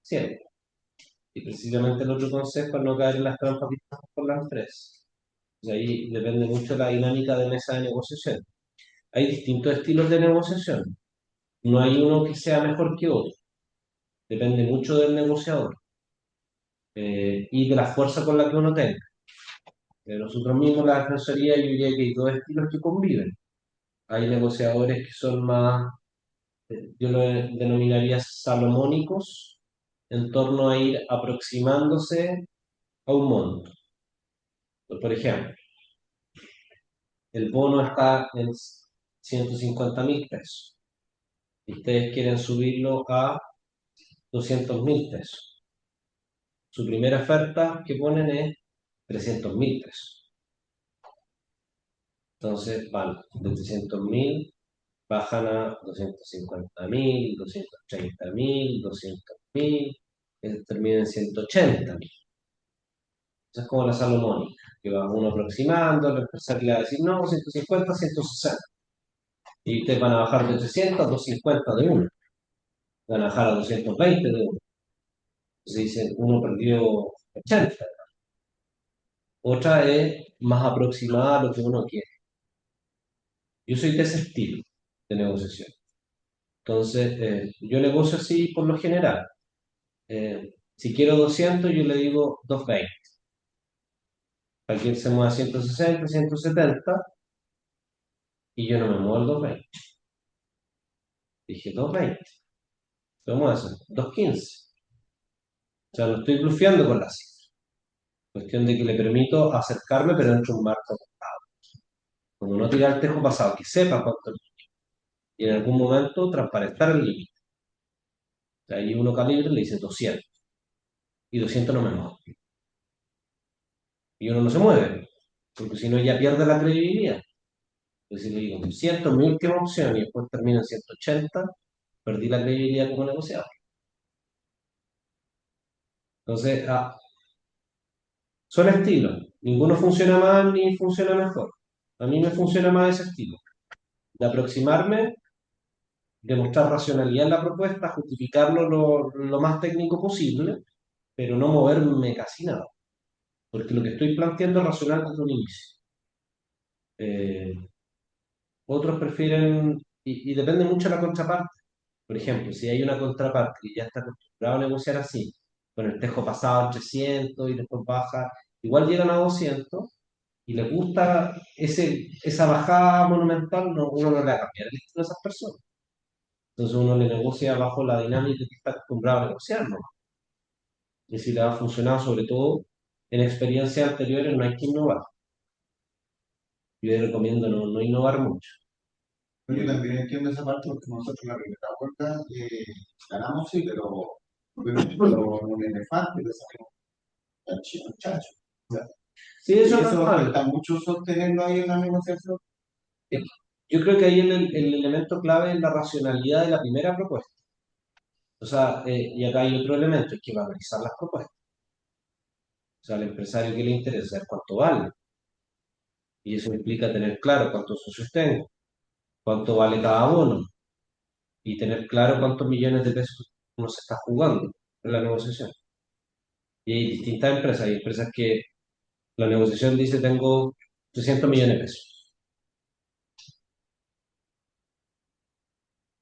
siempre. Y precisamente el otro consejo es no caer en las trampas vistas por la empresa. Ahí depende mucho de la dinámica de mesa de negociación. Hay distintos estilos de negociación. No hay uno que sea mejor que otro. Depende mucho del negociador y de la fuerza con la que uno tenga. Nosotros mismos, la defensoría, yo diría que hay dos estilos que conviven. Hay negociadores que son más, yo lo denominaría salomónicos, en torno a ir aproximándose a un monto. Por ejemplo, el bono está en 150.000 pesos y ustedes quieren subirlo a 200.000 pesos. Su primera oferta que ponen es 300.000 pesos. Entonces van de 300.000, bajan a 250.000, 230.000, 200.000, termina en 180.000. Esa es como la salomónica, que va uno aproximando, el empresario le va a decir, no, 150, 160. Y ustedes van a bajar de 300 a 250 de uno. Van a bajar a 220 de uno. Entonces dicen, uno perdió 80. Otra es más aproximada a lo que uno quiere. Yo soy de ese estilo de negociación. Entonces, yo negocio así por lo general. Si quiero 200, yo le digo 220. Cualquier se mueve a 160, 170, y yo no me muevo al 220. Dije 220. ¿Cómo hacer? 215. O sea, no estoy blufeando con la cifra. Cuestión de que le permito acercarme, pero dentro de un marco acotado. Como no tirar el tejo pasado, que sepa cuánto es. Y en algún momento transparentar el límite. O sea, ahí uno calibre le dice 200. Y 200 no me muevo. Y uno no se mueve. Porque si no ya pierde la credibilidad. Entonces, si le digo 200 mi última opción y después termino en 180, perdí la credibilidad como negociador. Entonces, son estilos. Ninguno funciona más ni funciona mejor. A mí me funciona más ese estilo. De aproximarme, demostrar racionalidad en la propuesta, justificarlo lo más técnico posible, pero no moverme casi nada. Porque lo que estoy planteando es racional desde un inicio. Eh, Otros prefieren, y depende mucho de la contraparte. Por ejemplo, si hay una contraparte que ya está acostumbrada a negociar así, con el tejo pasado a 300 y después baja, igual llegan a 200 y les gusta esa bajada monumental, uno no le va a cambiar el estilo a esas personas. Entonces uno le negocia bajo la dinámica que está acostumbrado a negociar, ¿no? Y si le ha funcionado, sobre todo en experiencias anteriores, no hay que innovar. Yo les recomiendo no innovar mucho. Yo también entiendo esa parte porque nosotros la primera vuelta ganamos, sí, pero no es nefante, le salimos al muchacho. O sea, Sí, y eso es eso normal. cuesta mucho sostenerlo ahí en la negociación. Yo creo que ahí el elemento clave es la racionalidad de la primera propuesta. O sea, y acá hay otro elemento, es que valorizar las propuestas. O sea, al empresario que le interesa saber cuánto vale. Y eso implica tener claro cuántos socios tengo, cuánto vale cada bono, y tener claro cuántos millones de pesos uno se está jugando en la negociación. Y hay distintas empresas. Hay empresas que la negociación dice tengo 300 millones de pesos.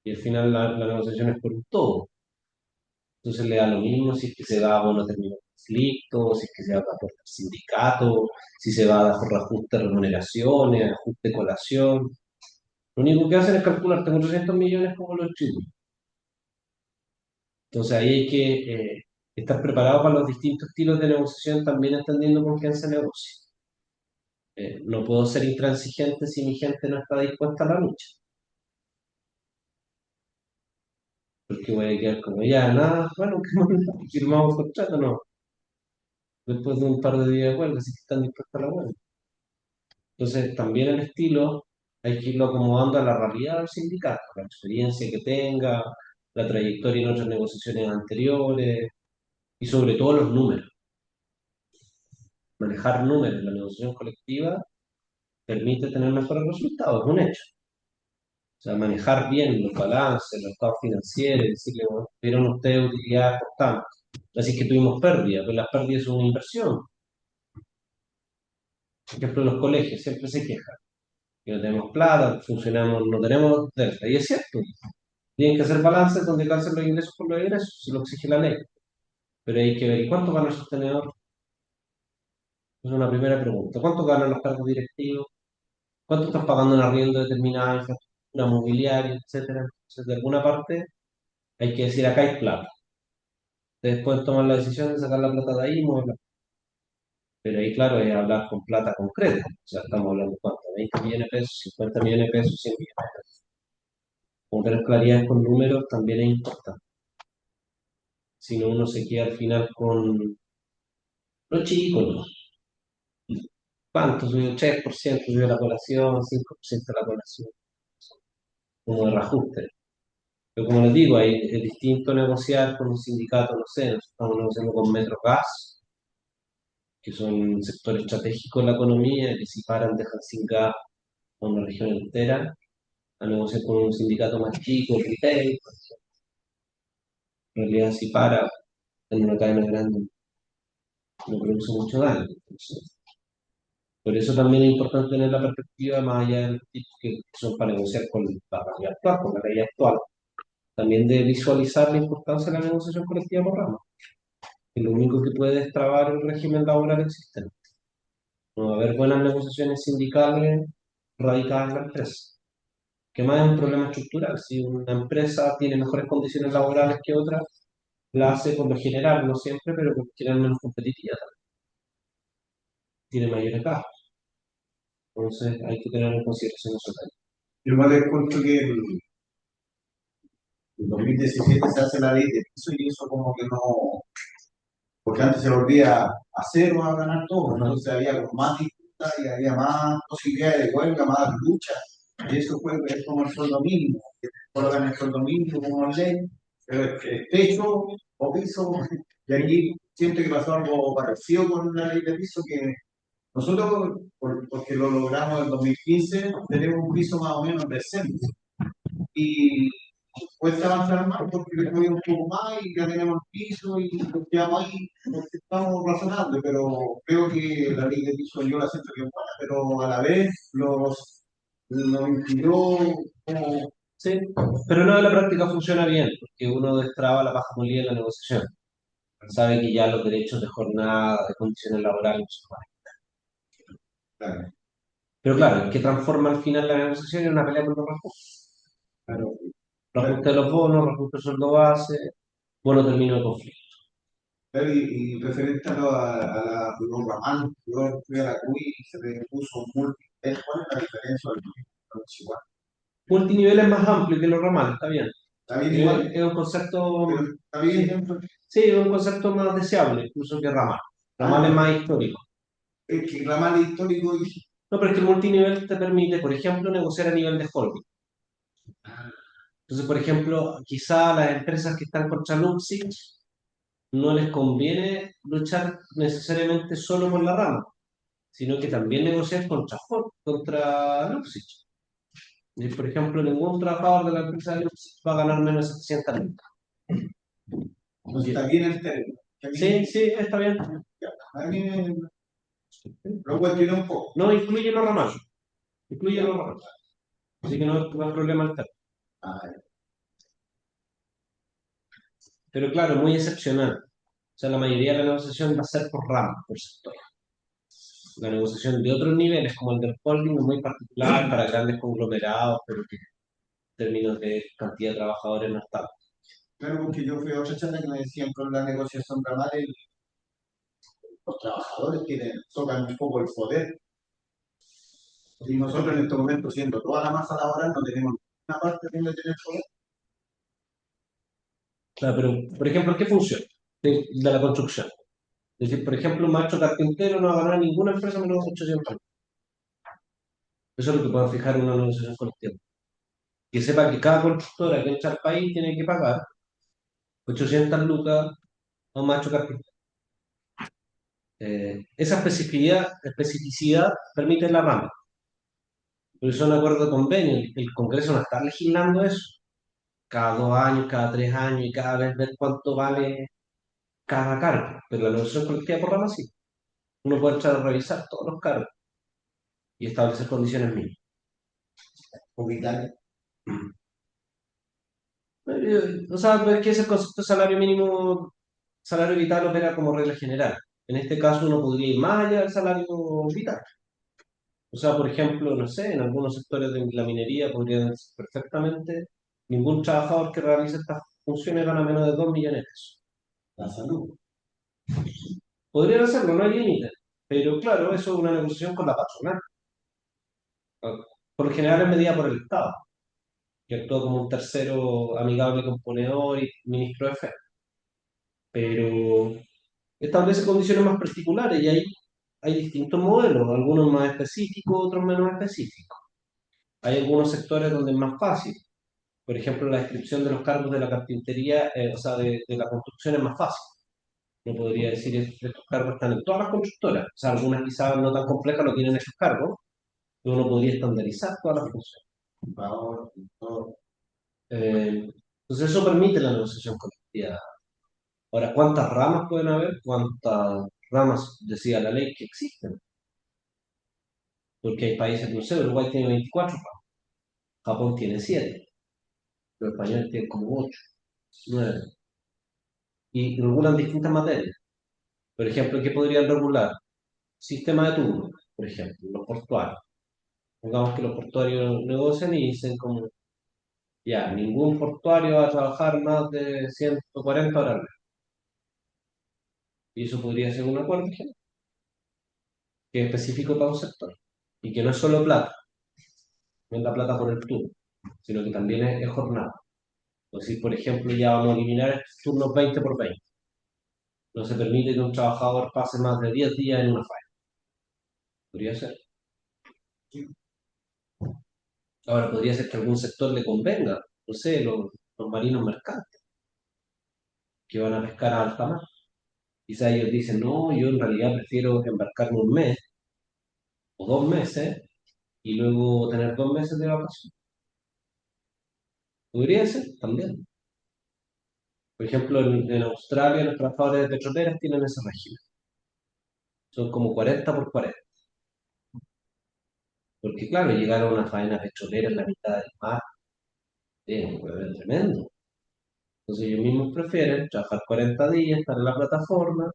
Y al final la negociación es por un todo. Entonces le da lo mismo si es que se va a bono término de conflicto, si es que se va por sindicato, si se va a por ajuste de remuneraciones, ajuste de colación. Lo único que hacen es calcular, tengo 300 millones, como lo distribuyo. Entonces ahí hay que estar preparado para los distintos estilos de negociación, también entendiendo con quién se negocia. No puedo ser intransigente si mi gente no está dispuesta a la lucha, porque voy a quedar como ya, nada, bueno, ¿qué más? Firmamos contrato, no. Después de un par de días de huelga, si están dispuestos a la huelga. Entonces, también el estilo hay que irlo acomodando a la realidad del sindicato, la experiencia que tenga, la trayectoria en otras negociaciones anteriores y sobre todo los números. Manejar números en la negociación colectiva permite tener mejores resultados, es un hecho. O sea, manejar bien los balances, los estados financieros, decirle, bueno, tuvieron ustedes utilidades por tanto. Así que tuvimos pérdidas, pero las pérdidas son una inversión. Por ejemplo, los colegios siempre se quejan que no tenemos plata, funcionamos, no tenemos delta. Y es cierto, tienen que hacer balances donde calcen los ingresos por los egresos, si lo exige la ley. Pero hay que ver, ¿y cuánto gana el sostenedor? Es una primera pregunta. ¿Cuánto ganan los cargos directivos? ¿Cuánto estás pagando en arriendo de determinada infraestructura mobiliaria, etcétera? Entonces, de alguna parte, hay que decir, acá hay plata. Ustedes pueden tomar la decisión de sacar la plata de ahí y moverla. Pero ahí, claro, es hablar con plata concreta. O sea, estamos hablando de cuánto, 20 millones de pesos, 50 millones de pesos, 100 millones de pesos. Como tener claridad con números también es importante. Si no, uno se queda al final con los chicos, ¿no? ¿Cuánto subió? 3% subió la población, 5% la población, como de reajuste. Pero como les digo, es distinto negociar con un sindicato, no sé, nosotros estamos negociando con Metrogas, que son sectores estratégicos de la economía, que si paran dejan sin gas a una región entera, a negociar con un sindicato más chico, retail, en realidad si para en una cadena grande no produce mucho daño. Entonces, por eso también es importante tener la perspectiva más allá de los tipos que son para negociar con la realidad actual, con la ley actual, también de visualizar la importancia de la negociación colectiva por rama, que lo único que puede destrabar el régimen laboral existente. No va a haber buenas negociaciones sindicales radicadas en la empresa, que más es un problema estructural. Si una empresa tiene mejores condiciones laborales que otra, la hace por lo general, no siempre, pero por lo general menos competitiva, tiene mayores gastos. Entonces hay que tener en consideración eso también. Yo igual les cuento que el 2017 se hace la ley de piso y eso como que no, porque antes se volvía a cero a ganar todo, entonces había como más disputas y había más posibilidades de huelga, más lucha, y eso fue es como el sueldo mínimo, que colocan el sueldo mínimo como ley, pero es techo o piso, y aquí siento que pasó algo parecido con la ley de piso, que nosotros, porque lo logramos en 2015, tenemos un piso más o menos decente, y cuesta avanzar más porque le cogí un poco más y ya tenemos el piso y nos quedamos ahí, porque estamos razonando, pero creo que la ley de piso yo la siento que es buena, pero a la vez nos impidió como, Sí, pero no, en la práctica funciona bien, porque uno destraba la paja molida en la negociación. Sabe que ya los derechos de jornada, de condiciones laborales no se juegan. claro, Pero claro, el que transforma al final la negociación en una pelea por los recursos. claro, Reajuste de los bonos, reajuste del sueldo base, bono término de conflicto. claro, y referente los ramal, yo fui a la CUI y se me puso multi, ¿cuál es la diferencia del no es igual? Multinivel es más amplio que los ramales, está bien. Está bien igual, Es un concepto, pero está bien dentro. sí, es un concepto más deseable, incluso que ramal. Ramal es más histórico. El que ramal histórico y No, pero es que el multinivel te permite, por ejemplo, negociar a nivel de holding. Entonces, por ejemplo, quizá las empresas que están contra Luxich no les conviene luchar necesariamente solo por la rama, sino que también negociar contra Ford, contra Luxich. Y, por ejemplo, ningún trabajador de la empresa de Luxich va a ganar menos de 700 lucas. no está bien el término. Sí, sí, está bien. A mí lo cuestioné un poco. No incluye los ramales. Incluye los ramales. Así que no hay problema al término. Ah, Pero claro, muy excepcional. O sea, la mayoría de la negociación va a ser por rama, por sector. La negociación de otros niveles, como el del holding, es muy particular para grandes conglomerados, pero que en términos de cantidad de trabajadores no está. claro, porque yo fui a otra charla que me decían con la negociación ramal, los trabajadores tocan un poco el poder. Y nosotros en este momento, siendo toda la masa laboral, no tenemos una parte donde tener poder. Claro, pero, por ejemplo, ¿qué función de la construcción? Es decir, por ejemplo, un maestro carpintero no va a ganar ninguna empresa menos de 800 lucas. Eso es lo que puede fijar una negociación colectiva. Que sepa que cada constructora que entra al país tiene que pagar 800 lucas a un maestro carpintero. Esa especificidad permite la rama. Por eso, de acuerdo de convenio, el Congreso no está legislando eso. Cada 2 años, cada 3 años y cada vez ver cuánto vale cada cargo. Pero la negociación colectiva por rama sí. Uno puede entrar a revisar todos los cargos. y establecer condiciones mínimas. Vital. O sea, es que ese concepto de salario vital opera como regla general. En este caso uno podría ir más allá del salario vital. O sea, por ejemplo, no sé, en algunos sectores de la minería podrían decir perfectamente ningún trabajador que realice estas funciones gana menos de 2 millones de pesos. La salud. Podrían hacerlo, no hay límite. Pero claro, eso es una negociación con la patronal. Por lo general es medida por el Estado, que actúa como un tercero amigable componedor y ministro de fe. Pero establece condiciones más particulares y ahí hay distintos modelos, algunos más específicos, otros menos específicos. Hay algunos sectores donde es más fácil. Por ejemplo, la descripción de los cargos de la carpintería, o sea, de la construcción es más fácil. No podría decir estos cargos están en todas las constructoras. O sea, algunas quizás no tan complejas no tienen esos cargos, pero uno podría estandarizar todas las funciones. Ahora, todo. Entonces eso permite la negociación colectiva. Ahora, ¿cuántas ramas pueden haber? ¿Cuántas ramas decía la ley que existen? Porque hay países, no sé, Uruguay tiene 24 ramas, Japón tiene 7, los españoles tienen como 8, 9, y regulan distintas materias. Por ejemplo, ¿qué podrían regular? Sistema de turno, por ejemplo, los portuarios. Pongamos que los portuarios negocian y dicen como, ya, ningún portuario va a trabajar más de 140 horas al mes. Y eso podría ser un acuerdo general, que es específico para un sector. Y que no es solo plata, no es la plata por el turno, sino que también es jornada. Es decir, por ejemplo, ya vamos a eliminar estos turnos 20 por 20. No se permite que un trabajador pase más de 10 días en una falla. Podría ser. Ahora, podría ser que a algún sector le convenga, no sé, los marinos mercantes, que van a pescar a alta mar. Quizá ellos dicen, no, yo en realidad prefiero embarcarme un mes o 2 meses y luego tener 2 meses de vacaciones. Podría ser también. Por ejemplo, en Australia los trabajadores de petroleras tienen ese régimen. Son como 40 por 40. Porque claro, llegar a una faena petrolera en la mitad del mar es un huevo tremendo. Entonces ellos mismos prefieren trabajar 40 días, estar en la plataforma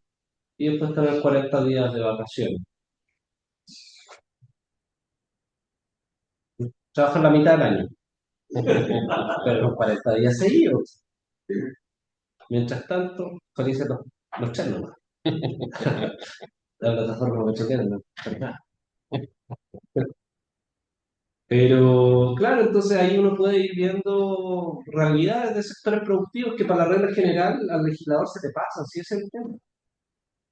y después tener 40 días de vacaciones. Trabajan la mitad del año, pero los 40 días seguidos. Mientras tanto, felices los chelos, ¿no? La plataforma petrolera, ¿no? Pero claro, entonces ahí uno puede ir viendo realidades de sectores productivos que para la regla general al legislador se te pasan, sí ese es el tema.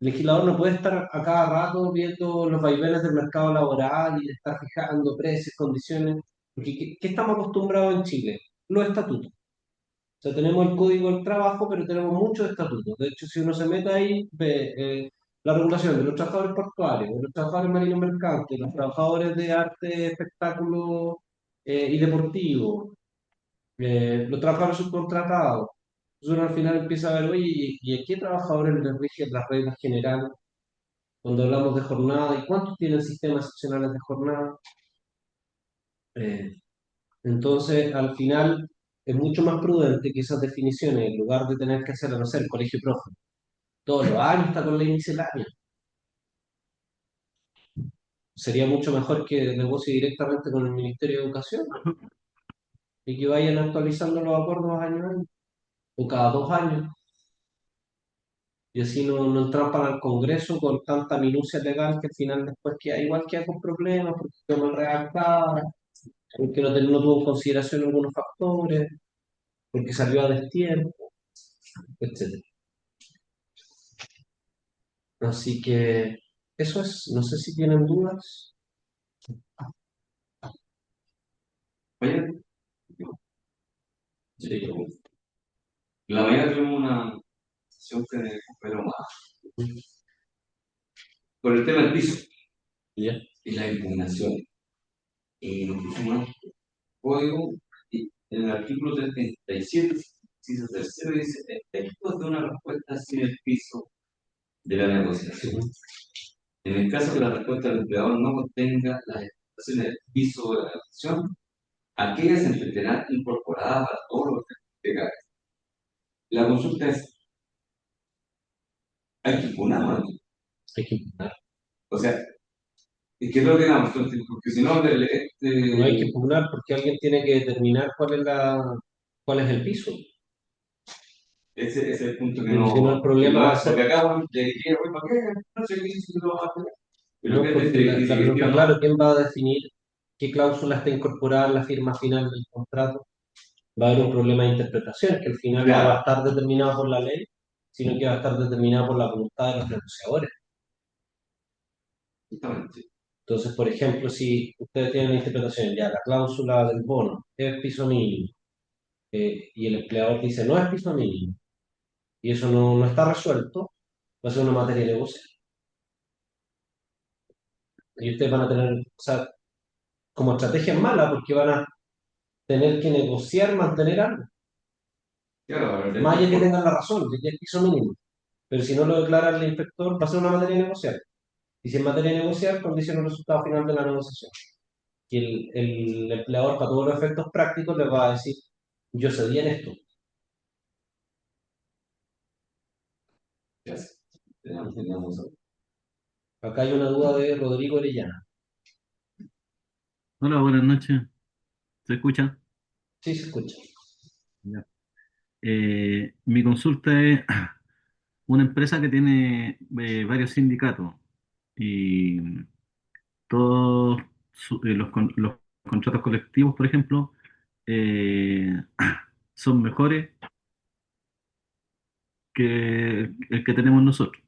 El legislador no puede estar a cada rato viendo los vaivenes del mercado laboral y de estar fijando precios, condiciones, porque ¿qué estamos acostumbrados en Chile? Los estatutos. O sea, tenemos el Código del Trabajo, pero tenemos muchos estatutos. De hecho, si uno se mete ahí, ve la regulación de los trabajadores portuarios, de los trabajadores marinos mercantes, los trabajadores de arte, espectáculo y deportivo, los trabajadores subcontratados. Entonces uno al final empieza a ver, oye, ¿y a qué trabajadores les rigen las reglas generales cuando hablamos de jornada? ¿Y cuántos tienen sistemas excepcionales de jornada? Eh, Entonces, al final, es mucho más prudente que esas definiciones, en lugar de tener que hacer, no sé, el colegio profe, todos los años está con ley miscelánea. Sería mucho mejor que negocie directamente con el Ministerio de Educación y que vayan actualizando los acuerdos año a año, o cada 2 años, y así no entrampan al Congreso con tanta minucia legal que al final después queda igual queda con problemas, porque quedó mal redactada, porque no tuvo en consideración algunos factores, porque salió a destiempo, etc. Así que eso es, no sé si tienen dudas. Oye, Sí, la mañana tuvimos una sesión que pero más por el tema del piso ya. y la impugnación. Y nos pusimos un código y en el artículo 37, inciso tercero, dice: efectos de una respuesta sin el piso de la negociación. En el caso que la respuesta del empleador no contenga las en el piso de la habitación, aquellas se entenderán incorporadas a todos los legales. La consulta es, hay que impugnarlo, ¿no? Hay que impugnar. O sea, es que es lo que damos, entonces, porque si no, No hay que impugnar porque alguien tiene que determinar cuál es el piso. ese es el punto que Pero no. si no, el problema va a ser. Porque acá, bueno, le diría, bueno, ¿para qué? No sé qué si lo va a hacer. Pero No, que porque dice la que pregunta, no. claro, ¿quién va a definir qué cláusula está incorporada en la firma final del contrato? Va a haber un problema de interpretación que al final no va a estar determinado por la ley, sino que va a estar determinado por la voluntad de los negociadores. Justamente. Entonces, por ejemplo, si ustedes tienen la interpretación, ya la cláusula del bono es piso mínimo, y el empleador dice no es piso mínimo, y eso no está resuelto, va a ser una materia de negocio. Y ustedes van a tener, o sea, como estrategia es mala, porque van a tener que negociar, mantener algo. Claro, Más allá que tengan la razón, de que es piso mínimo. Pero si no lo declara el inspector, va a ser una materia de negociar. Y si es materia de negociar, condiciona el resultado final de la negociación. Y el empleador, para todos los efectos prácticos, les va a decir, yo cedí en esto. ya sé. Teníamos Acá hay una duda de Rodrigo Orellana. Hola, buenas noches. ¿Se escucha? Sí, se escucha. Ya. Mi consulta es una empresa que tiene varios sindicatos y todos los contratos colectivos, por ejemplo, eh, son mejores que el que tenemos nosotros.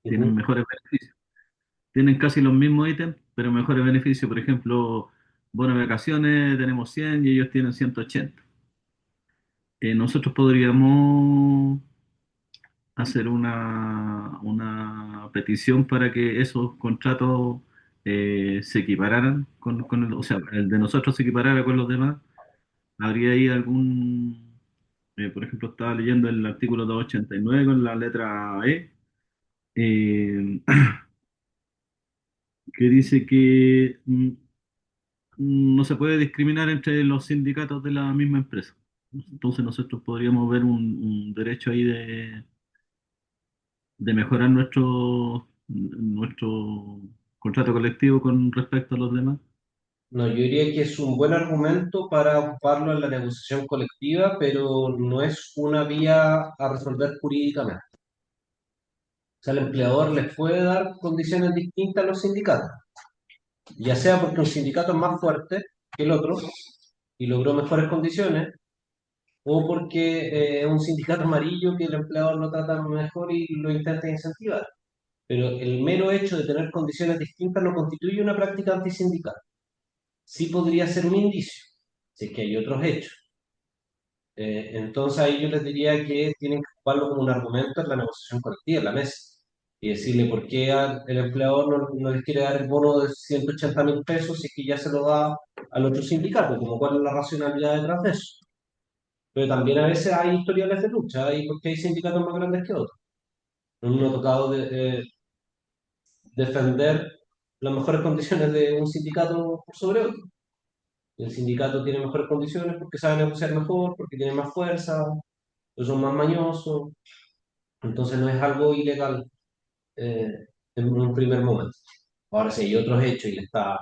Tienen Ujú. mejores beneficios. Tienen casi los mismos ítems, pero mejores beneficios. Por ejemplo, bono de vacaciones tenemos 100 y ellos tienen 180. Nosotros podríamos hacer una petición para que esos contratos se equipararan o sea, el de nosotros se equiparara con los demás. ¿Habría ahí por ejemplo, estaba leyendo el artículo 289 con la letra E, eh, que dice que no se puede discriminar entre los sindicatos de la misma empresa? Entonces nosotros podríamos ver un derecho ahí de mejorar nuestro contrato colectivo con respecto a los demás. No, yo diría que es un buen argumento para ocuparlo en la negociación colectiva, pero no es una vía a resolver jurídicamente. O sea, el empleador les puede dar condiciones distintas a los sindicatos, ya sea porque un sindicato es más fuerte que el otro y logró mejores condiciones, o porque es un sindicato amarillo que el empleador lo trata mejor y lo intenta incentivar. Pero el mero hecho de tener condiciones distintas no constituye una práctica antisindical. Sí podría ser un indicio, si es que hay otros hechos. Entonces ahí yo les diría que tienen que ocuparlo como un argumento en la negociación colectiva, en la mesa, y decirle por qué el empleador no les quiere dar el bono de 180.000 pesos si es que ya se lo da al otro sindicato, como cuál es la racionalidad detrás de eso. Pero también a veces hay historiales de lucha, hay porque hay sindicatos más grandes que otros. No me ha tocado defender las mejores condiciones de un sindicato por sobre otro. El sindicato tiene mejores condiciones porque sabe negociar mejor, porque tiene más fuerza, pues son más mañosos. Entonces no es algo ilegal eh, en un primer momento. Ahora, si hay otros hechos y le está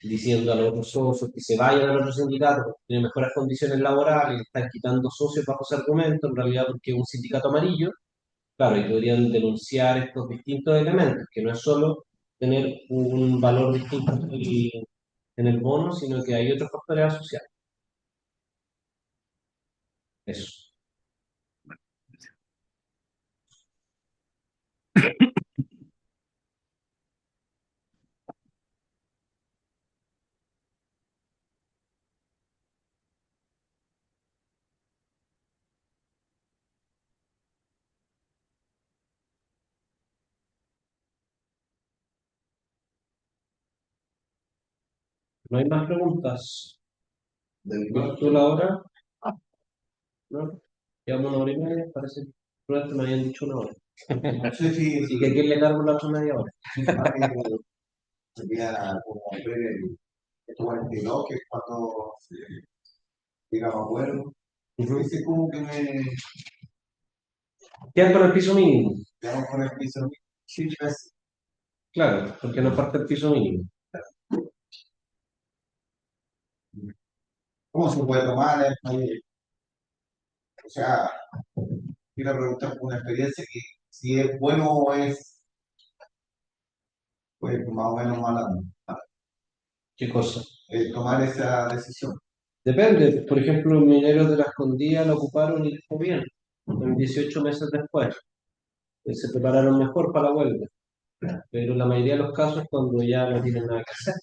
diciendo a los otros socios que se vayan al otro sindicato porque tiene mejores condiciones laborales, le están quitando socios bajo ese argumento, en realidad porque es un sindicato amarillo, claro, y podrían denunciar estos distintos elementos, que no es solo tener un valor distinto en el bono, sino que hay otros factores asociados. Eso. ¿No hay más preguntas? ¿Viste tú la hora? ¿No? Llevamos una hora y media, parece. Pronto me habían dicho una hora. Sí, sí, Así que ¿a quién le cargo la otra media hora? sería como ver esto 42, que es cuando llegamos a acuerdo. Ujú. Ese como que me Quedan con el piso mínimo, llamo por el piso. Sí, pues, claro, porque no parte el piso mínimo. ¿cómo se puede tomar? O sea, quiero preguntar por una experiencia que si es bueno o es pues, más o menos mala, ¿Qué cosa? tomar esa decisión. Depende. Por ejemplo, los mineros de la Escondida lo ocuparon y les fue bien. En 18 meses después. Se prepararon mejor para la huelga. Pero la mayoría de los casos es cuando ya no tienen nada que hacer.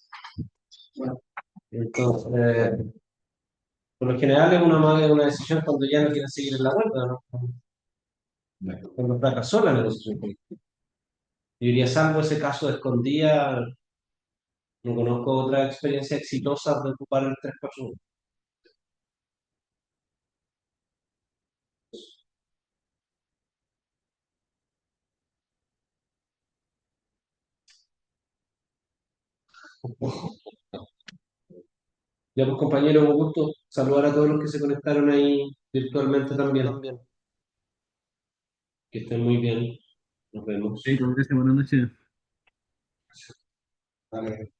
Entonces, por lo general es una decisión cuando ya no quieren seguir en la huelga, ¿no? Cuando fracasó la negociación colectiva. Yo diría, salvo ese caso de Escondida, no conozco otra experiencia exitosa de ocupar el 341. Ya pues compañeros, un gusto saludar a todos los que se conectaron ahí virtualmente también. Que estén muy bien. Nos vemos. Sí, gracias, buenas noches. Vale.